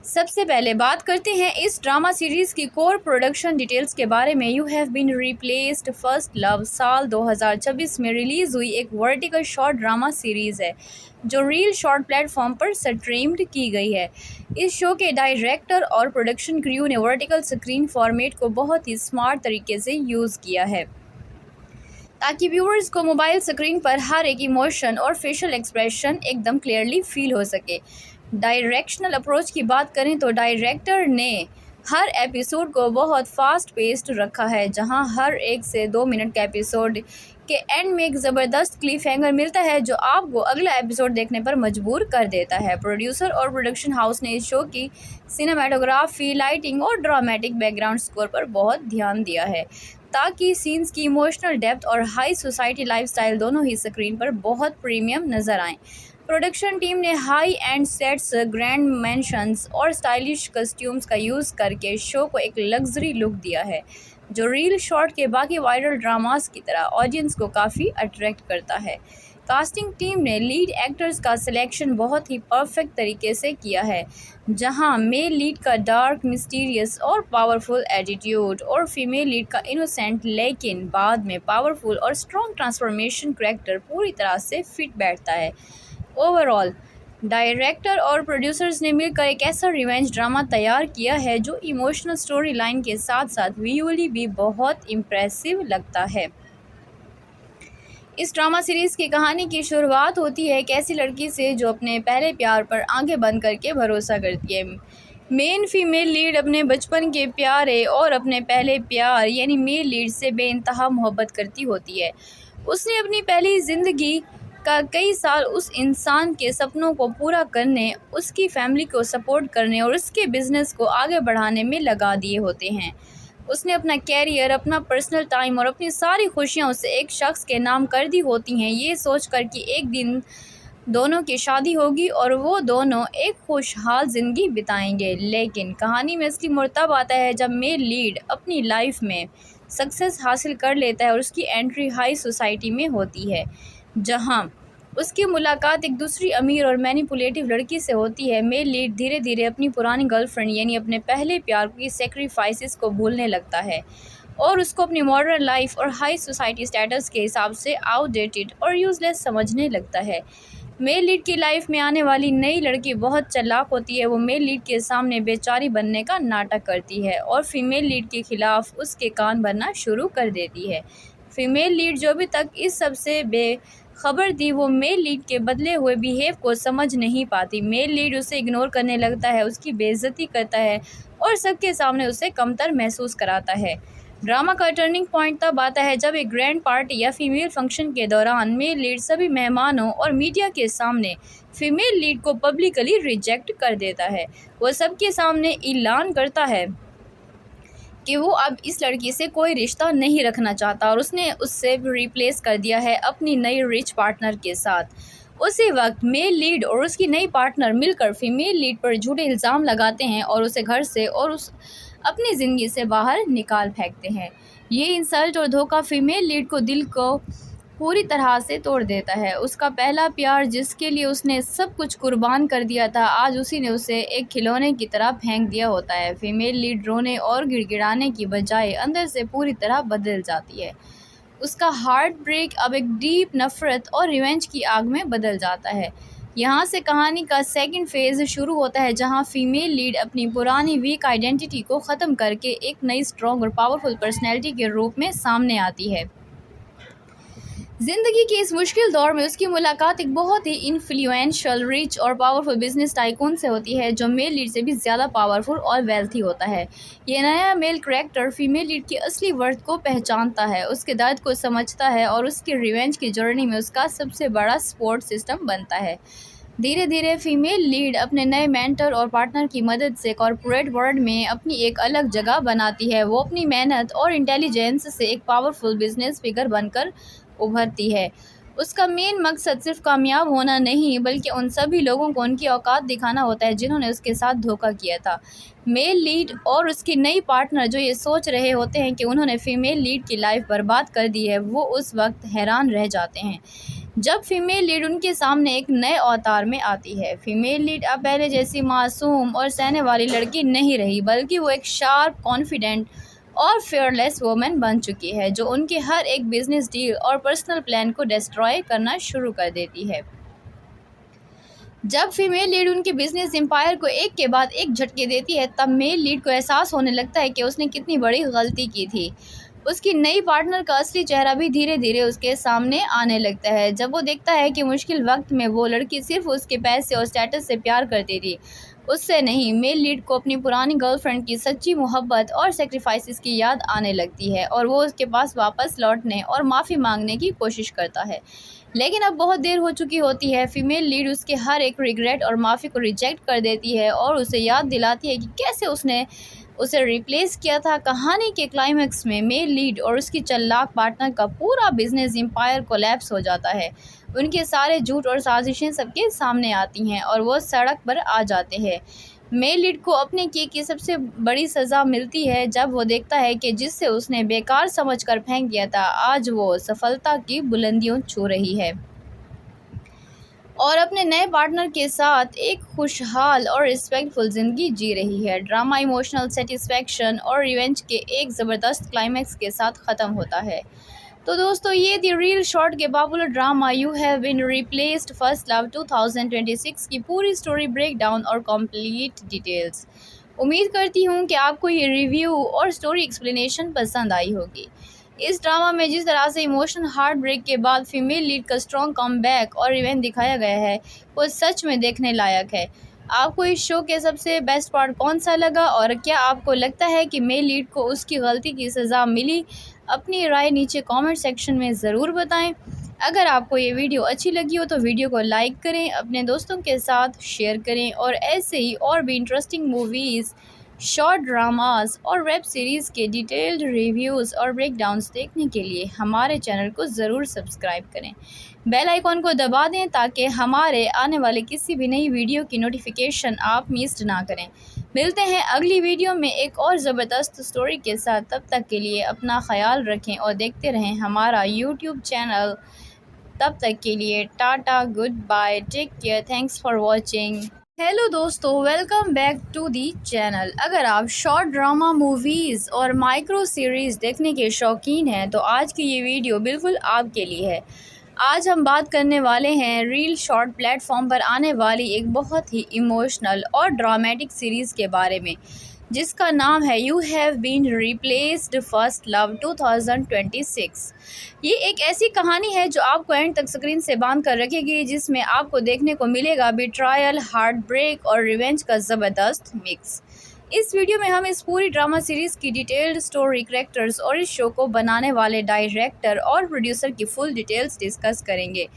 सबसे पहले बात करते हैं इस ड्रामा सीरीज़ की कोर प्रोडक्शन डिटेल्स के बारे में। You have been replaced first love साल 2026 में रिलीज़ हुई एक वर्टिकल शॉर्ट ड्रामा सीरीज़ है, जो रील शॉर्ट प्लेटफॉर्म पर स्ट्रीम्ड की गई है। इस शो के डायरेक्टर और प्रोडक्शन क्रू ने वर्टिकल स्क्रीन फॉर्मेट को बहुत ही स्मार्ट तरीके से यूज़ किया है, ताकि व्यूअर्स को मोबाइल स्क्रीन पर हर एक इमोशन और फेशियल एक्सप्रेशन एकदम क्लियरली फील हो सके। डायरेक्शनल अप्रोच की बात करें तो डायरेक्टर ने हर एपिसोड को बहुत फास्ट पेस्ड रखा है, जहां हर 1 से 2 मिनट के एपिसोड के एंड में एक ज़बरदस्त क्लिफ हैंगर मिलता है, जो आपको अगला एपिसोड देखने पर मजबूर कर देता है। प्रोड्यूसर और प्रोडक्शन हाउस ने इस शो की सिनेमाटोग्राफी, लाइटिंग और ड्रामेटिक बैकग्राउंड स्कोर पर बहुत ध्यान दिया है, ताकि सीन्स की इमोशनल डेप्थ और हाई सोसाइटी लाइफस्टाइल दोनों ही स्क्रीन पर बहुत प्रीमियम नज़र आएँ। प्रोडक्शन टीम ने high end sets, grand mansions और स्टाइलिश कस्ट्यूम्स का यूज़ करके शो को एक लग्जरी लुक दिया है, जो रील शॉर्ट के बाकी वायरल ड्रामास की तरह ऑडियंस को काफ़ी अट्रैक्ट करता है। कास्टिंग टीम ने लीड एक्टर्स का सिलेक्शन बहुत ही परफेक्ट तरीके से किया है, जहां मेल लीड का डार्क, मिस्टीरियस और पावरफुल एटीट्यूड और फीमेल लीड का इनोसेंट लेकिन बाद में पावरफुल और स्ट्रॉन्ग ट्रांसफॉर्मेशन करैक्टर पूरी तरह से फिट बैठता है। ओवरऑल डायरेक्टर और प्रोड्यूसर्स ने मिलकर एक ऐसा रिवेंज ड्रामा तैयार किया है जो इमोशनल स्टोरी लाइन के साथ साथ विजुअली भी बहुत इम्प्रेसिव लगता है। इस ड्रामा सीरीज़ की कहानी की शुरुआत होती है एक ऐसी लड़की से जो अपने पहले प्यार पर आंखें बंद करके भरोसा करती है। मेन फीमेल लीड अपने बचपन के प्यारे और अपने पहले प्यार यानी मेल लीड से बेइंतहा मोहब्बत करती होती है। उसने अपनी पहली ज़िंदगी का कई साल उस इंसान के सपनों को पूरा करने, उसकी फैमिली को सपोर्ट करने और उसके बिज़नेस को आगे बढ़ाने में लगा दिए होते हैं। उसने अपना कैरियर, अपना पर्सनल टाइम और अपनी सारी खुशियाँ उसे एक शख्स के नाम कर दी होती हैं, ये सोचकर कि एक दिन दोनों की शादी होगी और वो दोनों एक खुशहाल ज़िंदगी बिताएंगे। लेकिन कहानी में असली मोड़ तब आता है जब मेल लीड अपनी लाइफ में सक्सेस हासिल कर लेता है और उसकी एंट्री हाई सोसाइटी में होती है, जहां उसकी मुलाकात एक दूसरी अमीर और मैनिपुलेटिव लड़की से होती है। मेल लीड धीरे धीरे अपनी पुरानी गर्लफ्रेंड यानी अपने पहले प्यार की सेक्रीफाइसेस को भूलने लगता है और उसको अपनी मॉडर्न लाइफ और हाई सोसाइटी स्टेटस के हिसाब से आउटडेटेड और यूजलेस समझने लगता है। मेल लीड की लाइफ में आने वाली नई लड़की बहुत चालाक होती है। वो मेल लीड के सामने बेचारी बनने का नाटक करती है और फीमेल लीड के खिलाफ उसके कान भरना शुरू कर देती है। फीमेल लीड जो अभी तक इस सब से बेखबर थी, वो मेल लीड के बदले हुए बिहेव को समझ नहीं पाती। मेल लीड उसे इग्नोर करने लगता है, उसकी बेइज्जती करता है और सबके सामने उसे कमतर महसूस कराता है। ड्रामा का टर्निंग पॉइंट तब आता है जब एक ग्रैंड पार्टी या फीमेल फंक्शन के दौरान मेल लीड सभी मेहमानों और मीडिया के सामने फीमेल लीड को पब्लिकली रिजेक्ट कर देता है। वो सबके सामने ऐलान करता है कि वो अब इस लड़की से कोई रिश्ता नहीं रखना चाहता और उसने उससे रिप्लेस कर दिया है अपनी नई रिच पार्टनर के साथ। उसी वक्त मेल लीड और उसकी नई पार्टनर मिलकर फीमेल लीड पर झूठे इल्ज़ाम लगाते हैं और उसे घर से और उस अपनी ज़िंदगी से बाहर निकाल फेंकते हैं। ये इंसल्ट और धोखा फीमेल लीड को दिल को पूरी तरह से तोड़ देता है। उसका पहला प्यार, जिसके लिए उसने सब कुछ कुर्बान कर दिया था, आज उसी ने उसे एक खिलौने की तरह फेंक दिया होता है। फीमेल लीड रोने और गिड़गिड़ाने की बजाय अंदर से पूरी तरह बदल जाती है। उसका हार्ट ब्रेक अब एक डीप नफ़रत और रिवेंज की आग में बदल जाता है। यहाँ से कहानी का सेकंड फेज़ शुरू होता है, जहाँ फीमेल लीड अपनी पुरानी वीक आइडेंटिटी को ख़त्म करके एक नई स्ट्रॉन्ग और पावरफुल पर्सनैलिटी के रूप में सामने आती है। ज़िंदगी के इस मुश्किल दौर में उसकी मुलाकात एक बहुत ही इन्फ्लुएंशियल, रिच और पावरफुल बिजनेस टाइकून से होती है, जो मेल लीड से भी ज़्यादा पावरफुल और वेल्थी होता है। ये नया मेल कैरेक्टर फीमेल लीड की असली वर्थ को पहचानता है, उसके दर्द को समझता है और उसकी रिवेंज की जर्नी में उसका सबसे बड़ा सपोर्ट सिस्टम बनता है। धीरे धीरे फीमेल लीड अपने नए मेंटर और पार्टनर की मदद से कॉर्पोरेट वर्ल्ड में अपनी एक अलग जगह बनाती है। वो अपनी मेहनत और इंटेलिजेंस से एक पावरफुल बिजनेस फिगर बनकर उभरती है। उसका मेन मकसद सिर्फ कामयाब होना नहीं, बल्कि उन सभी लोगों को उनकी औकात दिखाना होता है जिन्होंने उसके साथ धोखा किया था। मेल लीड और उसकी नई पार्टनर जो ये सोच रहे होते हैं कि उन्होंने फीमेल लीड की लाइफ बर्बाद कर दी है, वो उस वक्त हैरान रह जाते हैं जब फीमेल लीड उनके सामने एक नए अवतार में आती है। फीमेल लीड अब पहले जैसी मासूम और सहने वाली लड़की नहीं रही, बल्कि वो एक शार्प, कॉन्फिडेंट और फेयरलेस वुमेन बन चुकी है, जो उनके हर एक बिजनेस डील और पर्सनल प्लान को डिस्ट्रॉय करना शुरू कर देती है। जब फीमेल लीड उनके बिजनेस एम्पायर को एक के बाद एक झटके देती है, तब मेल लीड को एहसास होने लगता है कि उसने कितनी बड़ी गलती की थी। उसकी नई पार्टनर का असली चेहरा भी धीरे धीरे उसके सामने आने लगता है, जब वो देखता है कि मुश्किल वक्त में वो लड़की सिर्फ उसके पैसे और स्टेटस से प्यार करती थी, उससे नहीं। मेल लीड को अपनी पुरानी गर्लफ्रेंड की सच्ची मोहब्बत और सेक्रीफाइसेस की याद आने लगती है और वो उसके पास वापस लौटने और माफ़ी मांगने की कोशिश करता है, लेकिन अब बहुत देर हो चुकी होती है। फीमेल लीड उसके हर एक रिग्रेट और माफ़ी को रिजेक्ट कर देती है और उसे याद दिलाती है कि कैसे उसने उसे रिप्लेस किया था। कहानी के क्लाइमैक्स में मेल लीड और उसकी चालाक पार्टनर का पूरा बिजनेस एम्पायर कोलैप्स हो जाता है। उनके सारे झूठ और साजिशें सबके सामने आती हैं और वो सड़क पर आ जाते हैं। मेल लीड को अपने किए की सबसे बड़ी सज़ा मिलती है जब वो देखता है कि जिससे उसने बेकार समझकर फेंक दिया था, आज वो सफलता की बुलंदियों छू रही है और अपने नए पार्टनर के साथ एक खुशहाल और रिस्पेक्टफुल ज़िंदगी जी रही है। ड्रामा इमोशनल सेटिस्फैक्शन और रिवेंज के एक ज़बरदस्त क्लाइमैक्स के साथ ख़त्म होता है। तो दोस्तों ये थी रील शॉर्ट के popular drama you have been replaced first love 2026 की पूरी स्टोरी ब्रेक डाउन और कंप्लीट डिटेल्स। उम्मीद करती हूँ कि आपको ये रिव्यू और स्टोरी एक्सप्लेनेशन पसंद आई होगी। इस ड्रामा में जिस तरह से इमोशनल हार्ट ब्रेक के बाद फीमेल लीड का स्ट्रॉन्ग कमबैक और रिवेंज दिखाया गया है वो सच में देखने लायक है। आपको इस शो के सबसे बेस्ट पार्ट कौन सा लगा और क्या आपको लगता है कि मेल लीड को उसकी गलती की सज़ा मिली? अपनी राय नीचे कमेंट सेक्शन में ज़रूर बताएं। अगर आपको ये वीडियो अच्छी लगी हो तो वीडियो को लाइक करें, अपने दोस्तों के साथ शेयर करें और ऐसे ही और भी इंटरेस्टिंग मूवीज़, शॉर्ट ड्रामास और वेब सीरीज़ के डिटेल्ड रिव्यूज़ और ब्रेकडाउन्स देखने के लिए हमारे चैनल को ज़रूर सब्सक्राइब करें। बेल आइकॉन को दबा दें ताकि हमारे आने वाले किसी भी नई वीडियो की नोटिफिकेशन आप मिस ना करें। मिलते हैं अगली वीडियो में एक और ज़बरदस्त स्टोरी के साथ। तब तक के लिए अपना ख्याल रखें और देखते रहें हमारा यूट्यूब चैनल। तब तक के लिए tata, goodbye, take care, thanks for watching. Hello दोस्तों, welcome back to the channel. अगर आप शॉर्ट ड्रामा मूवीज़ और माइक्रो सीरीज़ देखने के शौकीन हैं तो आज की ये वीडियो बिल्कुल आपके लिए है। आज हम बात करने वाले हैं रील शॉर्ट प्लेटफॉर्म पर आने वाली एक बहुत ही इमोशनल और ड्रामेटिक सीरीज़ के बारे में जिसका नाम है you have been replaced first love 2026। ये एक ऐसी कहानी है जो आपको एंड तक स्क्रीन से बांध कर रखेगी, जिसमें आपको देखने को मिलेगा बिट्रायल, हार्ट ब्रेक और रिवेंज का ज़बरदस्त मिक्स। इस वीडियो में हम इस पूरी ड्रामा सीरीज़ की डिटेल्ड स्टोरी, कैरेक्टर्स और इस शो को बनाने वाले डायरेक्टर और प्रोड्यूसर की फुल डिटेल्स डिस्कस करेंगे।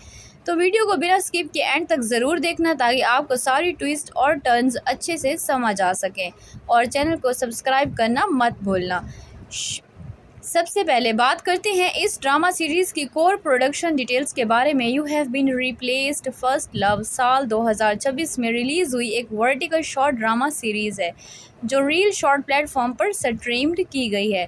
तो वीडियो को बिना स्किप के एंड तक ज़रूर देखना ताकि आपको सारी ट्विस्ट और टर्न्स अच्छे से समझ आ सकें और चैनल को सब्सक्राइब करना मत भूलना। सबसे पहले बात करते हैं इस ड्रामा सीरीज़ की कोर प्रोडक्शन डिटेल्स के बारे में। You have been replaced first love साल 2026 में रिलीज़ हुई एक वर्टिकल शॉर्ट ड्रामा सीरीज़ है जो रील शॉर्ट प्लेटफॉर्म पर स्ट्रीम्ड की गई है।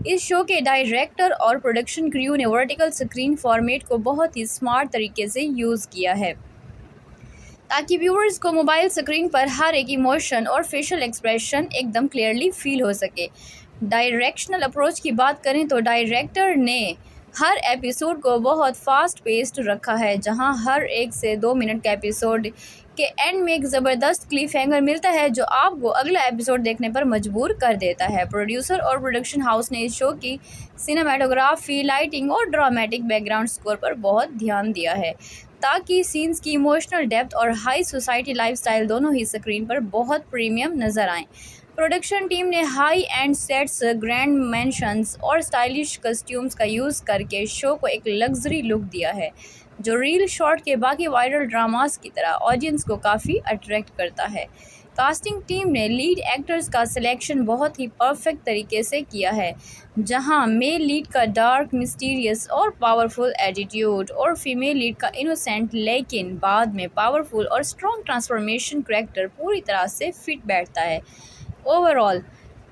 इस शो के डायरेक्टर और प्रोडक्शन क्रू ने वर्टिकल स्क्रीन फॉर्मेट को बहुत ही स्मार्ट तरीके से यूज़ किया है ताकि व्यूअर्स को मोबाइल स्क्रीन पर हर एक इमोशन और फेशियल एक्सप्रेशन एकदम क्लियरली फील हो सके। डायरेक्शनल अप्रोच की बात करें तो डायरेक्टर ने हर एपिसोड को बहुत फास्ट पेस्ड रखा है, जहां हर 1 से 2 मिनट के एपिसोड के एंड में एक ज़बरदस्त क्लिफ हैंगर मिलता है जो आपको अगला एपिसोड देखने पर मजबूर कर देता है। प्रोड्यूसर और प्रोडक्शन हाउस ने इस शो की सिनेमाटोग्राफी, लाइटिंग और ड्रामेटिक बैकग्राउंड स्कोर पर बहुत ध्यान दिया है ताकि सीन्स की इमोशनल डेप्थ और हाई सोसाइटी लाइफस्टाइल दोनों ही स्क्रीन पर बहुत प्रीमियम नज़र आएँ। प्रोडक्शन टीम ने high end sets, grand mansions और स्टाइलिश कस्ट्यूम्स का यूज़ करके शो को एक लग्जरी लुक दिया है जो रील शॉर्ट के बाकी वायरल ड्रामास की तरह ऑडियंस को काफ़ी अट्रैक्ट करता है। कास्टिंग टीम ने लीड एक्टर्स का सिलेक्शन बहुत ही परफेक्ट तरीके से किया है, जहां मेल लीड का डार्क, मिस्टीरियस और पावरफुल एटीट्यूड और फीमेल लीड का इनोसेंट लेकिन बाद में पावरफुल और स्ट्रॉन्ग ट्रांसफॉर्मेशन करैक्टर पूरी तरह से फिट बैठता है। ओवरऑल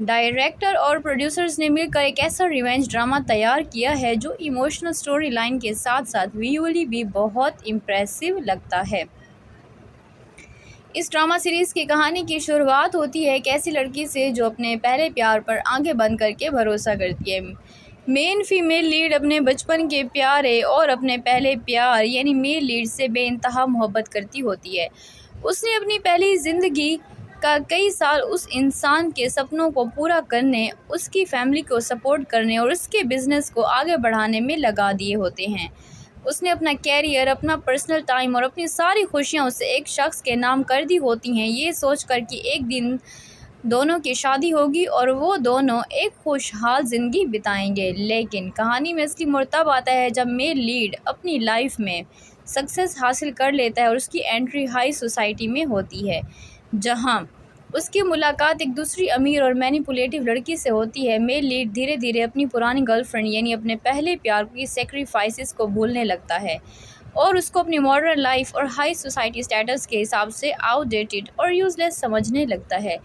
डायरेक्टर और प्रोड्यूसर्स ने मिलकर एक ऐसा रिवेंज ड्रामा तैयार किया है जो इमोशनल स्टोरी लाइन के साथ साथ विजुअली भी बहुत इम्प्रेसिव लगता है। इस ड्रामा सीरीज़ की कहानी की शुरुआत होती है एक ऐसी लड़की से जो अपने पहले प्यार पर आंखें बंद करके भरोसा करती है। मेन फीमेल लीड अपने बचपन के प्यारे और अपने पहले प्यार यानी मेल लीड से बेइंतहा मोहब्बत करती होती है। उसने अपनी पहली ज़िंदगी का कई साल उस इंसान के सपनों को पूरा करने, उसकी फैमिली को सपोर्ट करने और उसके बिज़नेस को आगे बढ़ाने में लगा दिए होते हैं। उसने अपना कैरियर, अपना पर्सनल टाइम और अपनी सारी खुशियां उसे एक शख्स के नाम कर दी होती हैं, ये सोचकर कि एक दिन दोनों की शादी होगी और वो दोनों एक खुशहाल ज़िंदगी बिताएंगे। लेकिन कहानी में असली मोड़ तब आता है जब मेल लीड अपनी लाइफ में सक्सेस हासिल कर लेता है और उसकी एंट्री हाई सोसाइटी में होती है, जहां उसकी मुलाकात एक दूसरी अमीर और मैनिपुलेटिव लड़की से होती है। मेल लीड धीरे धीरे अपनी पुरानी गर्लफ्रेंड यानी अपने पहले प्यार की सेक्रीफाइसेस को भूलने लगता है और उसको अपनी मॉडर्न लाइफ और हाई सोसाइटी स्टेटस के हिसाब से आउटडेटेड और यूजलेस समझने लगता है।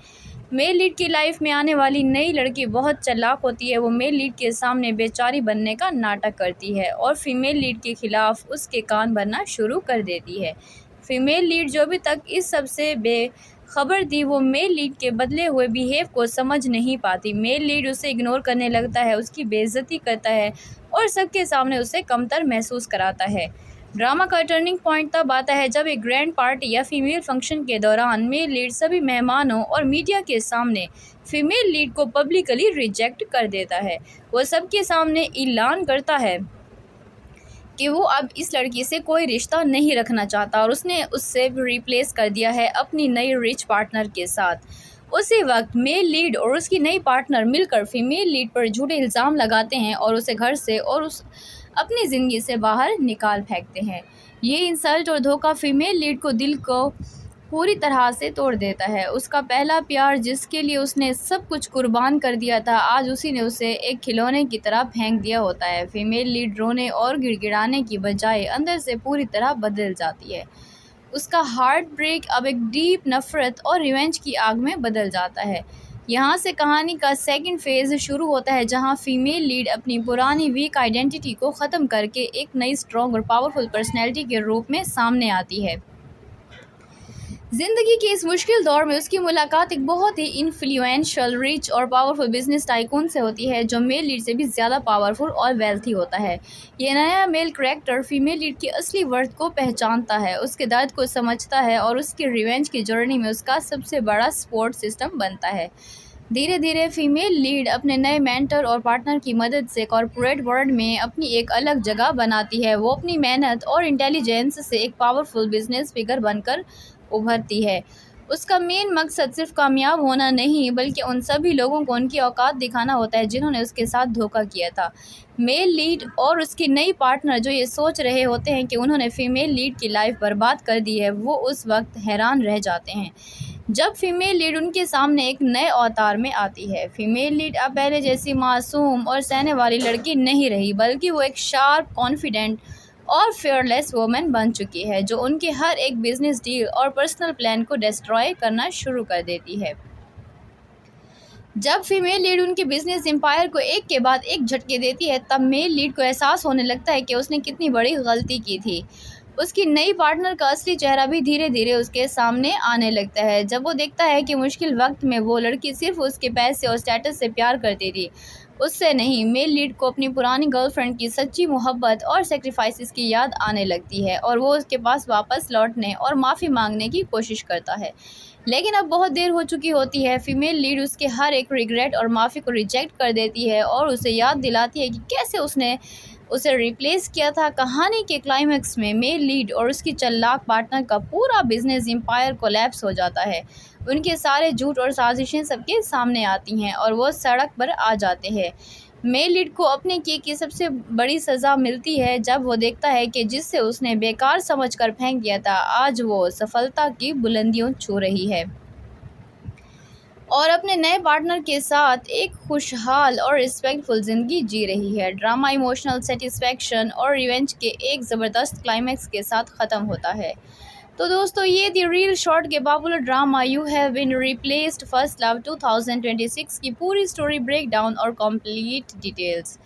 मेल लीड की लाइफ में आने वाली नई लड़की बहुत चालाक होती है। वो मेल लीड के सामने बेचारी बनने का नाटक करती है और फीमेल लीड के खिलाफ उसके कान भरना शुरू कर देती है। फीमेल लीड जो अभी तक इस सबसे खबर दी, वो मेल लीड के बदले हुए बिहेव को समझ नहीं पाती। मेल लीड उसे इग्नोर करने लगता है, उसकी बेइज्जती करता है और सबके सामने उसे कमतर महसूस कराता है। ड्रामा का टर्निंग पॉइंट तब आता है जब एक ग्रैंड पार्टी या फीमेल फंक्शन के दौरान मेल लीड सभी मेहमानों और मीडिया के सामने फीमेल लीड को पब्लिकली रिजेक्ट कर देता है। वो सबके सामने ऐलान करता है कि वो अब इस लड़की से कोई रिश्ता नहीं रखना चाहता और उसने उससे रिप्लेस कर दिया है अपनी नई रिच पार्टनर के साथ। उसी वक्त मेल लीड और उसकी नई पार्टनर मिलकर फीमेल लीड पर झूठे इल्ज़ाम लगाते हैं और उसे घर से और उस अपनी ज़िंदगी से बाहर निकाल फेंकते हैं। ये इंसल्ट और धोखा फीमेल लीड को दिल को पूरी तरह से तोड़ देता है। उसका पहला प्यार, जिसके लिए उसने सब कुछ कुर्बान कर दिया था, आज उसी ने उसे एक खिलौने की तरह फेंक दिया होता है। फीमेल लीड रोने और गिड़गिड़ाने की बजाय अंदर से पूरी तरह बदल जाती है। उसका हार्ट ब्रेक अब एक डीप नफ़रत और रिवेंज की आग में बदल जाता है। यहाँ से कहानी का सेकंड फेज़ शुरू होता है, जहाँ फीमेल लीड अपनी पुरानी वीक आइडेंटिटी को ख़त्म करके एक नई स्ट्रॉन्ग और पावरफुल पर्सनैलिटी के रूप में सामने आती है। ज़िंदगी के इस मुश्किल दौर में उसकी मुलाकात एक बहुत ही इन्फ्लुएंशियल, रिच और पावरफुल बिजनेस टाइकून से होती है, जो मेल लीड से भी ज़्यादा पावरफुल और वेल्थी होता है। ये नया मेल कैरेक्टर फीमेल लीड की असली वर्थ को पहचानता है, उसके दर्द को समझता है और उसकी रिवेंज की जर्नी में उसका सबसे बड़ा सपोर्ट सिस्टम बनता है। धीरे धीरे फीमेल लीड अपने नए मेंटर और पार्टनर की मदद से कॉर्पोरेट वर्ल्ड में अपनी एक अलग जगह बनाती है। वो अपनी मेहनत और इंटेलिजेंस से एक पावरफुल बिजनेस फिगर बनकर उभरती है। उसका मेन मकसद सिर्फ कामयाब होना नहीं, बल्कि उन सभी लोगों को उनकी औकात दिखाना होता है जिन्होंने उसके साथ धोखा किया था। मेल लीड और उसकी नई पार्टनर जो ये सोच रहे होते हैं कि उन्होंने फीमेल लीड की लाइफ बर्बाद कर दी है, वो उस वक्त हैरान रह जाते हैं जब फीमेल लीड उनके सामने एक नए अवतार में आती है। फीमेल लीड अब पहले जैसी मासूम और सहने वाली लड़की नहीं रही, बल्कि वो एक शार्प, कॉन्फिडेंट और फेयरलेस वुमेन बन चुकी है, जो उनके हर एक बिजनेस डील और पर्सनल प्लान को डिस्ट्रॉय करना शुरू कर देती है। जब फीमेल लीड उनके बिजनेस एम्पायर को एक के बाद एक झटके देती है, तब मेल लीड को एहसास होने लगता है कि उसने कितनी बड़ी गलती की थी। उसकी नई पार्टनर का असली चेहरा भी धीरे धीरे उसके सामने आने लगता है, जब वो देखता है कि मुश्किल वक्त में वो लड़की सिर्फ उसके पैसे और स्टेटस से प्यार करती थी, उससे नहीं। मेल लीड को अपनी पुरानी गर्लफ्रेंड की सच्ची मोहब्बत और सेक्रीफाइसेस की याद आने लगती है और वो उसके पास वापस लौटने और माफ़ी मांगने की कोशिश करता है, लेकिन अब बहुत देर हो चुकी होती है। फीमेल लीड उसके हर एक रिग्रेट और माफ़ी को रिजेक्ट कर देती है और उसे याद दिलाती है कि कैसे उसने उसे रिप्लेस किया था। कहानी के क्लाइमैक्स में मेल लीड और उसकी चालाक पार्टनर का पूरा बिजनेस एम्पायर कोलैप्स हो जाता है। उनके सारे झूठ और साजिशें सबके सामने आती हैं और वो सड़क पर आ जाते हैं। मेल लीड को अपने किए की सबसे बड़ी सज़ा मिलती है जब वो देखता है कि जिससे उसने बेकार समझकर फेंक दिया था, आज वो सफलता की बुलंदियों छू रही है और अपने नए पार्टनर के साथ एक खुशहाल और रिस्पेक्टफुल ज़िंदगी जी रही है। ड्रामा इमोशनल सेटिस्फैक्शन और रिवेंज के एक ज़बरदस्त क्लाइमैक्स के साथ ख़त्म होता है। तो दोस्तों, ये थी रील शॉर्ट के popular drama you have been replaced first love 2026 की पूरी स्टोरी ब्रेकडाउन और कंप्लीट डिटेल्स।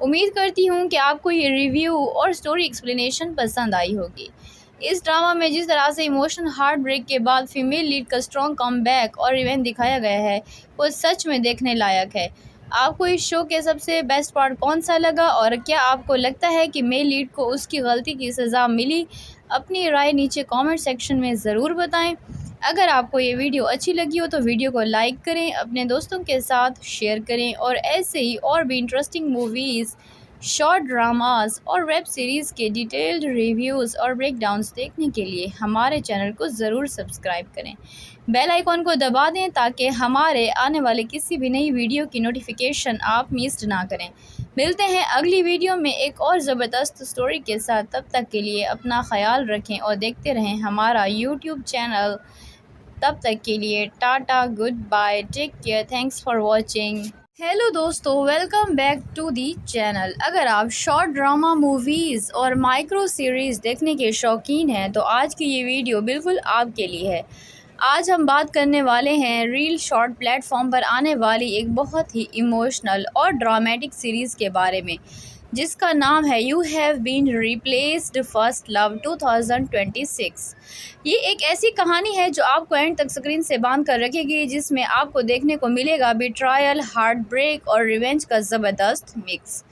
उम्मीद करती हूँ कि आपको ये रिव्यू और स्टोरी एक्सप्लेनेशन पसंद आई होगी। इस ड्रामा में जिस तरह से इमोशनल हार्ट ब्रेक के बाद फीमेल लीड का स्ट्रॉन्ग कमबैक और रिवेंज दिखाया गया है, वो सच में देखने लायक है। आपको इस शो के सबसे बेस्ट पार्ट कौन सा लगा और क्या आपको लगता है कि मेल लीड को उसकी गलती की सज़ा मिली? अपनी राय नीचे कमेंट सेक्शन में ज़रूर बताएं। अगर आपको ये वीडियो अच्छी लगी हो तो वीडियो को लाइक करें, अपने दोस्तों के साथ शेयर करें और ऐसे ही और भी इंटरेस्टिंग मूवीज़, शॉर्ट ड्रामास और वेब सीरीज़ के डिटेल्ड रिव्यूज़ और ब्रेकडाउन्स देखने के लिए हमारे चैनल को ज़रूर सब्सक्राइब करें। बेल आइकॉन को दबा दें ताकि हमारे आने वाले किसी भी नई वीडियो की नोटिफिकेशन आप मिस ना करें। मिलते हैं अगली वीडियो में एक और ज़बरदस्त स्टोरी के साथ। तब तक के लिए अपना ख्याल रखें और देखते रहें हमारा यूट्यूब चैनल। तब तक के लिए tata, goodbye, take care, thanks for watching. Hello दोस्तों, welcome back to the channel. अगर आप शॉर्ट ड्रामा मूवीज़ और माइक्रो सीरीज़ देखने के शौकीन हैं तो आज की ये वीडियो बिल्कुल आपके लिए है। आज हम बात करने वाले हैं रील शॉर्ट प्लेटफॉर्म पर आने वाली एक बहुत ही इमोशनल और ड्रामेटिक सीरीज़ के बारे में, जिसका नाम है you have been replaced first love 2026। ये एक ऐसी कहानी है जो आपको एंड तक स्क्रीन से बांध कर रखेगी, जिसमें आपको देखने को मिलेगा बिट्रायल, हार्ट ब्रेक और रिवेंज का ज़बरदस्त मिक्स।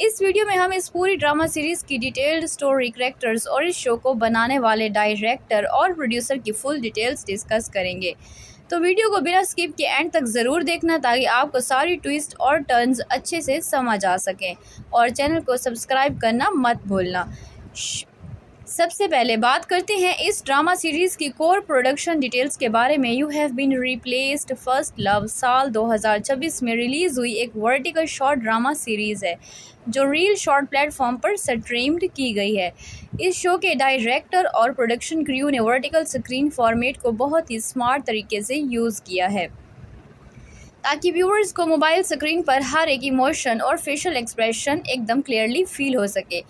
इस वीडियो में हम इस पूरी ड्रामा सीरीज़ की डिटेल्ड स्टोरी, कैरेक्टर्स और इस शो को बनाने वाले डायरेक्टर और प्रोड्यूसर की फुल डिटेल्स डिस्कस करेंगे। तो वीडियो को बिना स्किप के एंड तक ज़रूर देखना, ताकि आपको सारी ट्विस्ट और टर्न्स अच्छे से समझ आ सकें। और चैनल को सब्सक्राइब करना मत भूलना। सबसे पहले बात करते हैं इस ड्रामा सीरीज़ की कोर प्रोडक्शन डिटेल्स के बारे में। You have been replaced first love साल 2026 में रिलीज़ हुई एक वर्टिकल शॉर्ट ड्रामा सीरीज़ है, जो रील शॉर्ट प्लेटफॉर्म पर स्ट्रीम्ड की गई है। इस शो के डायरेक्टर और प्रोडक्शन क्रू ने वर्टिकल स्क्रीन फॉर्मेट को बहुत ही स्मार्ट तरीके से यूज़ किया है, ताकि व्यूअर्स को मोबाइल स्क्रीन पर हर एक इमोशन और फेशियल एक्सप्रेशन एकदम क्लियरली फील हो सके।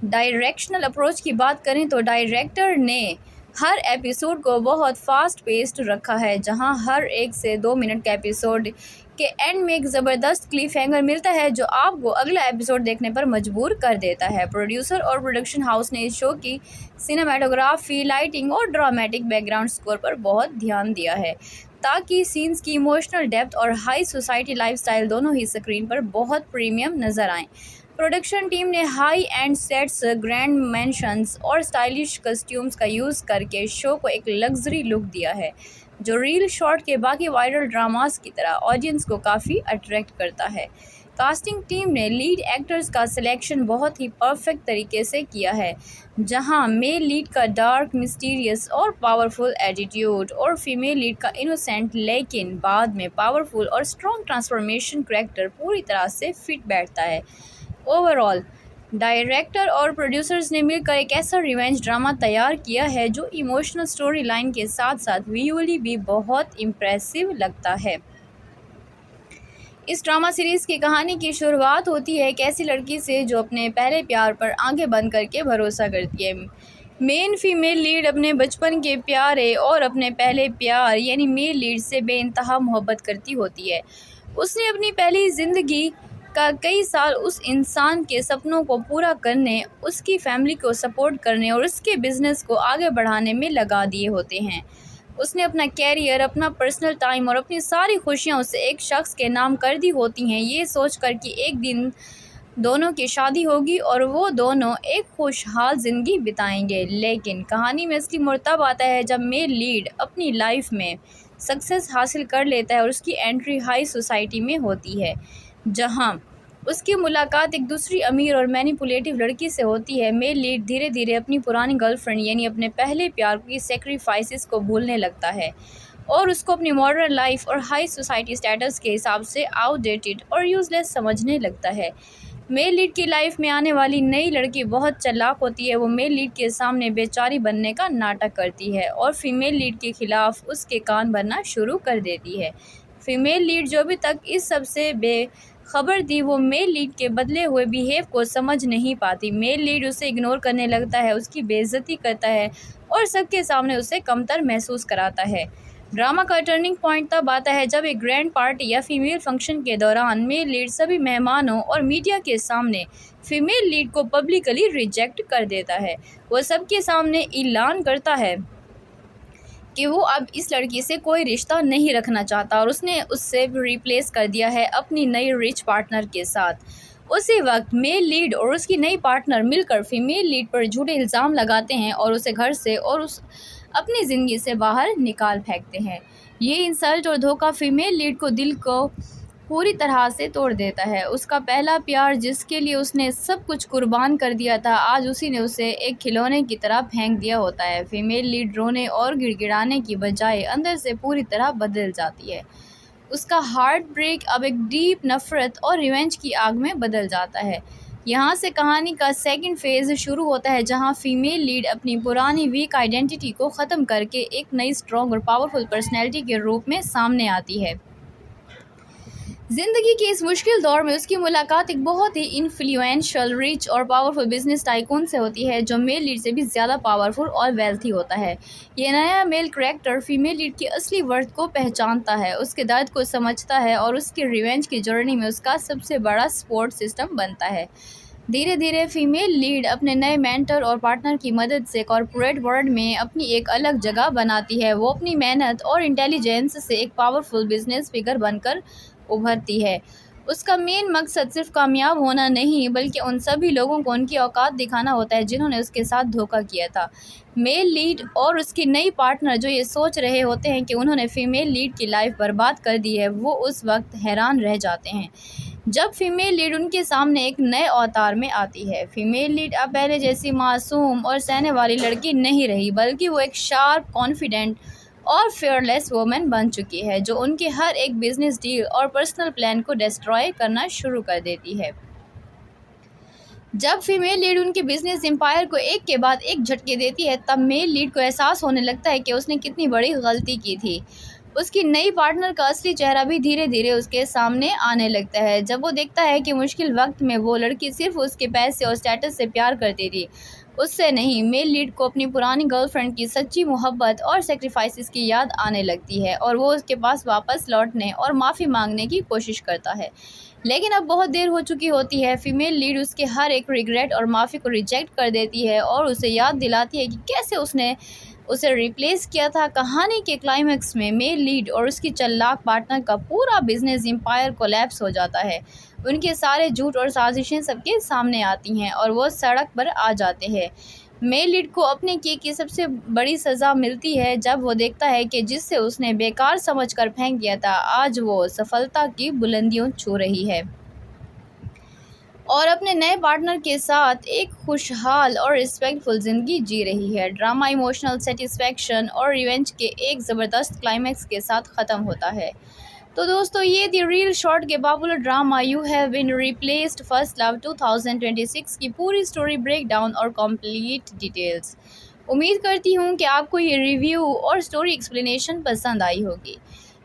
डायरेक्शनल अप्रोच की बात करें तो डायरेक्टर ने हर एपिसोड को बहुत फास्ट पेस्ड रखा है, जहां हर 1 से 2 मिनट के एपिसोड के एंड में एक ज़बरदस्त क्लिफ हैंगर मिलता है, जो आपको अगला एपिसोड देखने पर मजबूर कर देता है। प्रोड्यूसर और प्रोडक्शन हाउस ने इस शो की सिनेमाटोग्राफी, लाइटिंग और ड्रामेटिक बैकग्राउंड स्कोर पर बहुत ध्यान दिया है, ताकि सीन्स की इमोशनल डेप्थ और हाई सोसाइटी लाइफस्टाइल दोनों ही स्क्रीन पर बहुत प्रीमियम नज़र आएँ। प्रोडक्शन टीम ने high end sets, grand mansions और स्टाइलिश कस्ट्यूम्स का यूज़ करके शो को एक लग्जरी लुक दिया है, जो रील शॉर्ट के बाकी वायरल ड्रामास की तरह ऑडियंस को काफ़ी अट्रैक्ट करता है। कास्टिंग टीम ने लीड एक्टर्स का सिलेक्शन बहुत ही परफेक्ट तरीके से किया है, जहां मेल लीड का डार्क, मिस्टीरियस और पावरफुल एटीट्यूड और फीमेल लीड का इनोसेंट लेकिन बाद में पावरफुल और स्ट्रॉन्ग ट्रांसफॉर्मेशन कैरेक्टर पूरी तरह से फिट बैठता है। ओवरऑल डायरेक्टर और प्रोड्यूसर्स ने मिलकर एक ऐसा रिवेंज ड्रामा तैयार किया है जो इमोशनल स्टोरी लाइन के साथ साथ विजुअली भी बहुत इम्प्रेसिव लगता है। इस ड्रामा सीरीज़ की कहानी की शुरुआत होती है एक ऐसी लड़की से जो अपने पहले प्यार पर आंखें बंद करके भरोसा करती है। मेन फीमेल लीड अपने बचपन के प्यारे और अपने पहले प्यार यानी मेल लीड से बेइंतहा मोहब्बत करती होती है। उसने अपनी पहली ज़िंदगी का कई साल उस इंसान के सपनों को पूरा करने, उसकी फैमिली को सपोर्ट करने और उसके बिज़नेस को आगे बढ़ाने में लगा दिए होते हैं। उसने अपना कैरियर, अपना पर्सनल टाइम और अपनी सारी खुशियाँ उसे एक शख्स के नाम कर दी होती हैं, ये सोचकर कि एक दिन दोनों की शादी होगी और वो दोनों एक खुशहाल ज़िंदगी बिताएंगे। लेकिन कहानी में असली मोड़ तब आता है जब मेल लीड अपनी लाइफ में सक्सेस हासिल कर लेता है और उसकी एंट्री हाई सोसाइटी में होती है, जहां उसकी मुलाकात एक दूसरी अमीर और मैनिपुलेटिव लड़की से होती है। मेल लीड धीरे धीरे अपनी पुरानी गर्लफ्रेंड यानी अपने पहले प्यार की सेक्रीफाइसेस को भूलने लगता है और उसको अपनी मॉडर्न लाइफ और हाई सोसाइटी स्टेटस के हिसाब से आउटडेटेड और यूजलेस समझने लगता है। मेल लीड की लाइफ में आने वाली नई लड़की बहुत चालाक होती है। वो मेल लीड के सामने बेचारी बनने का नाटक करती है और फीमेल लीड के खिलाफ उसके कान भरना शुरू कर देती है। फीमेल लीड जो अभी तक इस सब से बेखबर थी, वो मेल लीड के बदले हुए बिहेव को समझ नहीं पाती। मेल लीड उसे इग्नोर करने लगता है, उसकी बेइज्जती करता है और सबके सामने उसे कमतर महसूस कराता है। ड्रामा का टर्निंग पॉइंट तब आता है जब एक ग्रैंड पार्टी या फीमेल फंक्शन के दौरान मेल लीड सभी मेहमानों और मीडिया के सामने फीमेल लीड को पब्लिकली रिजेक्ट कर देता है। वो सबके सामने ऐलान करता है कि वो अब इस लड़की से कोई रिश्ता नहीं रखना चाहता और उसने उससे रिप्लेस कर दिया है अपनी नई रिच पार्टनर के साथ। उसी वक्त मेल लीड और उसकी नई पार्टनर मिलकर फीमेल लीड पर झूठे इल्ज़ाम लगाते हैं और उसे घर से और उस अपनी ज़िंदगी से बाहर निकाल फेंकते हैं। ये इंसल्ट और धोखा फीमेल लीड को दिल को पूरी तरह से तोड़ देता है। उसका पहला प्यार, जिसके लिए उसने सब कुछ कुर्बान कर दिया था, आज उसी ने उसे एक खिलौने की तरह फेंक दिया होता है। फीमेल लीड रोने और गिड़गिड़ाने की बजाय अंदर से पूरी तरह बदल जाती है। उसका हार्ट ब्रेक अब एक डीप नफ़रत और रिवेंज की आग में बदल जाता है। यहाँ से कहानी का सेकंड फेज़ शुरू होता है, जहाँ फीमेल लीड अपनी पुरानी वीक आइडेंटिटी को ख़त्म करके एक नई स्ट्रॉन्ग और पावरफुल पर्सनैलिटी के रूप में सामने आती है। ज़िंदगी के इस मुश्किल दौर में उसकी मुलाकात एक बहुत ही इन्फ्लुएंशियल, रिच और पावरफुल बिजनेस टाइकून से होती है, जो मेल लीड से भी ज़्यादा पावरफुल और वेल्थी होता है। ये नया मेल कैरेक्टर फीमेल लीड की असली वर्थ को पहचानता है, उसके दर्द को समझता है और उसकी रिवेंज की जर्नी में उसका सबसे बड़ा सपोर्ट सिस्टम बनता है। धीरे धीरे फीमेल लीड अपने नए मेंटर और पार्टनर की मदद से कॉरपोरेट वर्ल्ड में अपनी एक अलग जगह बनाती है। वो अपनी मेहनत और इंटेलिजेंस से एक पावरफुल बिजनेस फिगर बनकर उभरती है। उसका मेन मकसद सिर्फ कामयाब होना नहीं, बल्कि उन सभी लोगों को उनकी औकात दिखाना होता है जिन्होंने उसके साथ धोखा किया था। मेल लीड और उसकी नई पार्टनर जो ये सोच रहे होते हैं कि उन्होंने फीमेल लीड की लाइफ बर्बाद कर दी है, वो उस वक्त हैरान रह जाते हैं जब फीमेल लीड उनके सामने एक नए अवतार में आती है। फीमेल लीड अब पहले जैसी मासूम और सहने वाली लड़की नहीं रही, बल्कि वो एक शार्प, कॉन्फिडेंट और फेयरलेस वुमेन बन चुकी है जो उनके हर एक बिजनेस डील और पर्सनल प्लान को डिस्ट्रॉय करना शुरू कर देती है। जब फीमेल लीड उनके बिजनेस एम्पायर को एक के बाद एक झटके देती है, तब मेल लीड को एहसास होने लगता है कि उसने कितनी बड़ी गलती की थी। उसकी नई पार्टनर का असली चेहरा भी धीरे धीरे उसके सामने आने लगता है। जब वो देखता है कि मुश्किल वक्त में वो लड़की सिर्फ उसके पैसे और स्टेटस से प्यार करती थी, उससे नहीं, मेल लीड को अपनी पुरानी गर्लफ्रेंड की सच्ची मोहब्बत और सेक्रीफाइसेस की याद आने लगती है और वो उसके पास वापस लौटने और माफ़ी मांगने की कोशिश करता है। लेकिन अब बहुत देर हो चुकी होती है। फीमेल लीड उसके हर एक रिग्रेट और माफ़ी को रिजेक्ट कर देती है और उसे याद दिलाती है कि कैसे उसने उसे रिप्लेस किया था। कहानी के क्लाइमैक्स में मेल लीड और उसकी चालाक पार्टनर का पूरा बिजनेस एम्पायर कोलैप्स हो जाता है। उनके सारे झूठ और साजिशें सबके सामने आती हैं और वो सड़क पर आ जाते हैं। मेल लीड को अपने किए की सबसे बड़ी सज़ा मिलती है जब वो देखता है कि जिससे उसने बेकार समझकर फेंक दिया था, आज वो सफलता की बुलंदियों छू रही है और अपने नए पार्टनर के साथ एक खुशहाल और रिस्पेक्टफुल ज़िंदगी जी रही है। ड्रामा इमोशनल सेटिस्फैक्शन और रिवेंज के एक ज़बरदस्त क्लाइमैक्स के साथ ख़त्म होता है। तो दोस्तों, ये थी रील शॉर्ट के popular drama you have been replaced first love 2026 की पूरी स्टोरी ब्रेक डाउन और कंप्लीट डिटेल्स। उम्मीद करती हूँ कि आपको ये रिव्यू और स्टोरी एक्सप्लेनेशन पसंद आई होगी।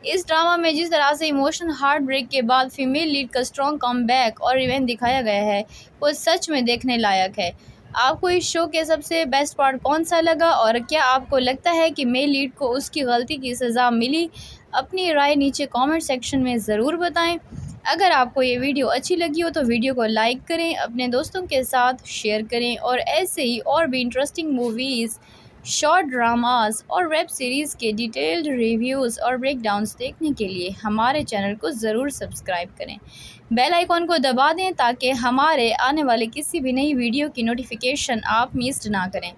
इस ड्रामा में जिस तरह से इमोशनल हार्ट ब्रेक के बाद फीमेल लीड का स्ट्रॉन्ग कमबैक और रिवेंज दिखाया गया है, वो सच में देखने लायक है। आपको इस शो के सबसे बेस्ट पार्ट कौन सा लगा और क्या आपको लगता है कि मेल लीड को उसकी गलती की सज़ा मिली? अपनी राय नीचे कमेंट सेक्शन में ज़रूर बताएं। अगर आपको ये वीडियो अच्छी लगी हो तो वीडियो को लाइक करें, अपने दोस्तों के साथ शेयर करें और ऐसे ही और भी इंटरेस्टिंग मूवीज़, शॉर्ट ड्रामास और वेब सीरीज़ के डिटेल्ड रिव्यूज़ और ब्रेकडाउन्स देखने के लिए हमारे चैनल को ज़रूर सब्सक्राइब करें। बेल आइकॉन को दबा दें ताकि हमारे आने वाले किसी भी नई वीडियो की नोटिफिकेशन आप मिस ना करें।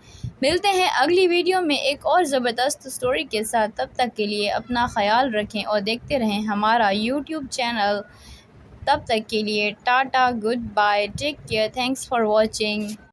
मिलते हैं अगली वीडियो में एक और ज़बरदस्त स्टोरी के साथ। तब तक के लिए अपना ख्याल रखें और देखते रहें हमारा यूट्यूब चैनल। तब तक के लिए tata, goodbye, take care, thanks for watching.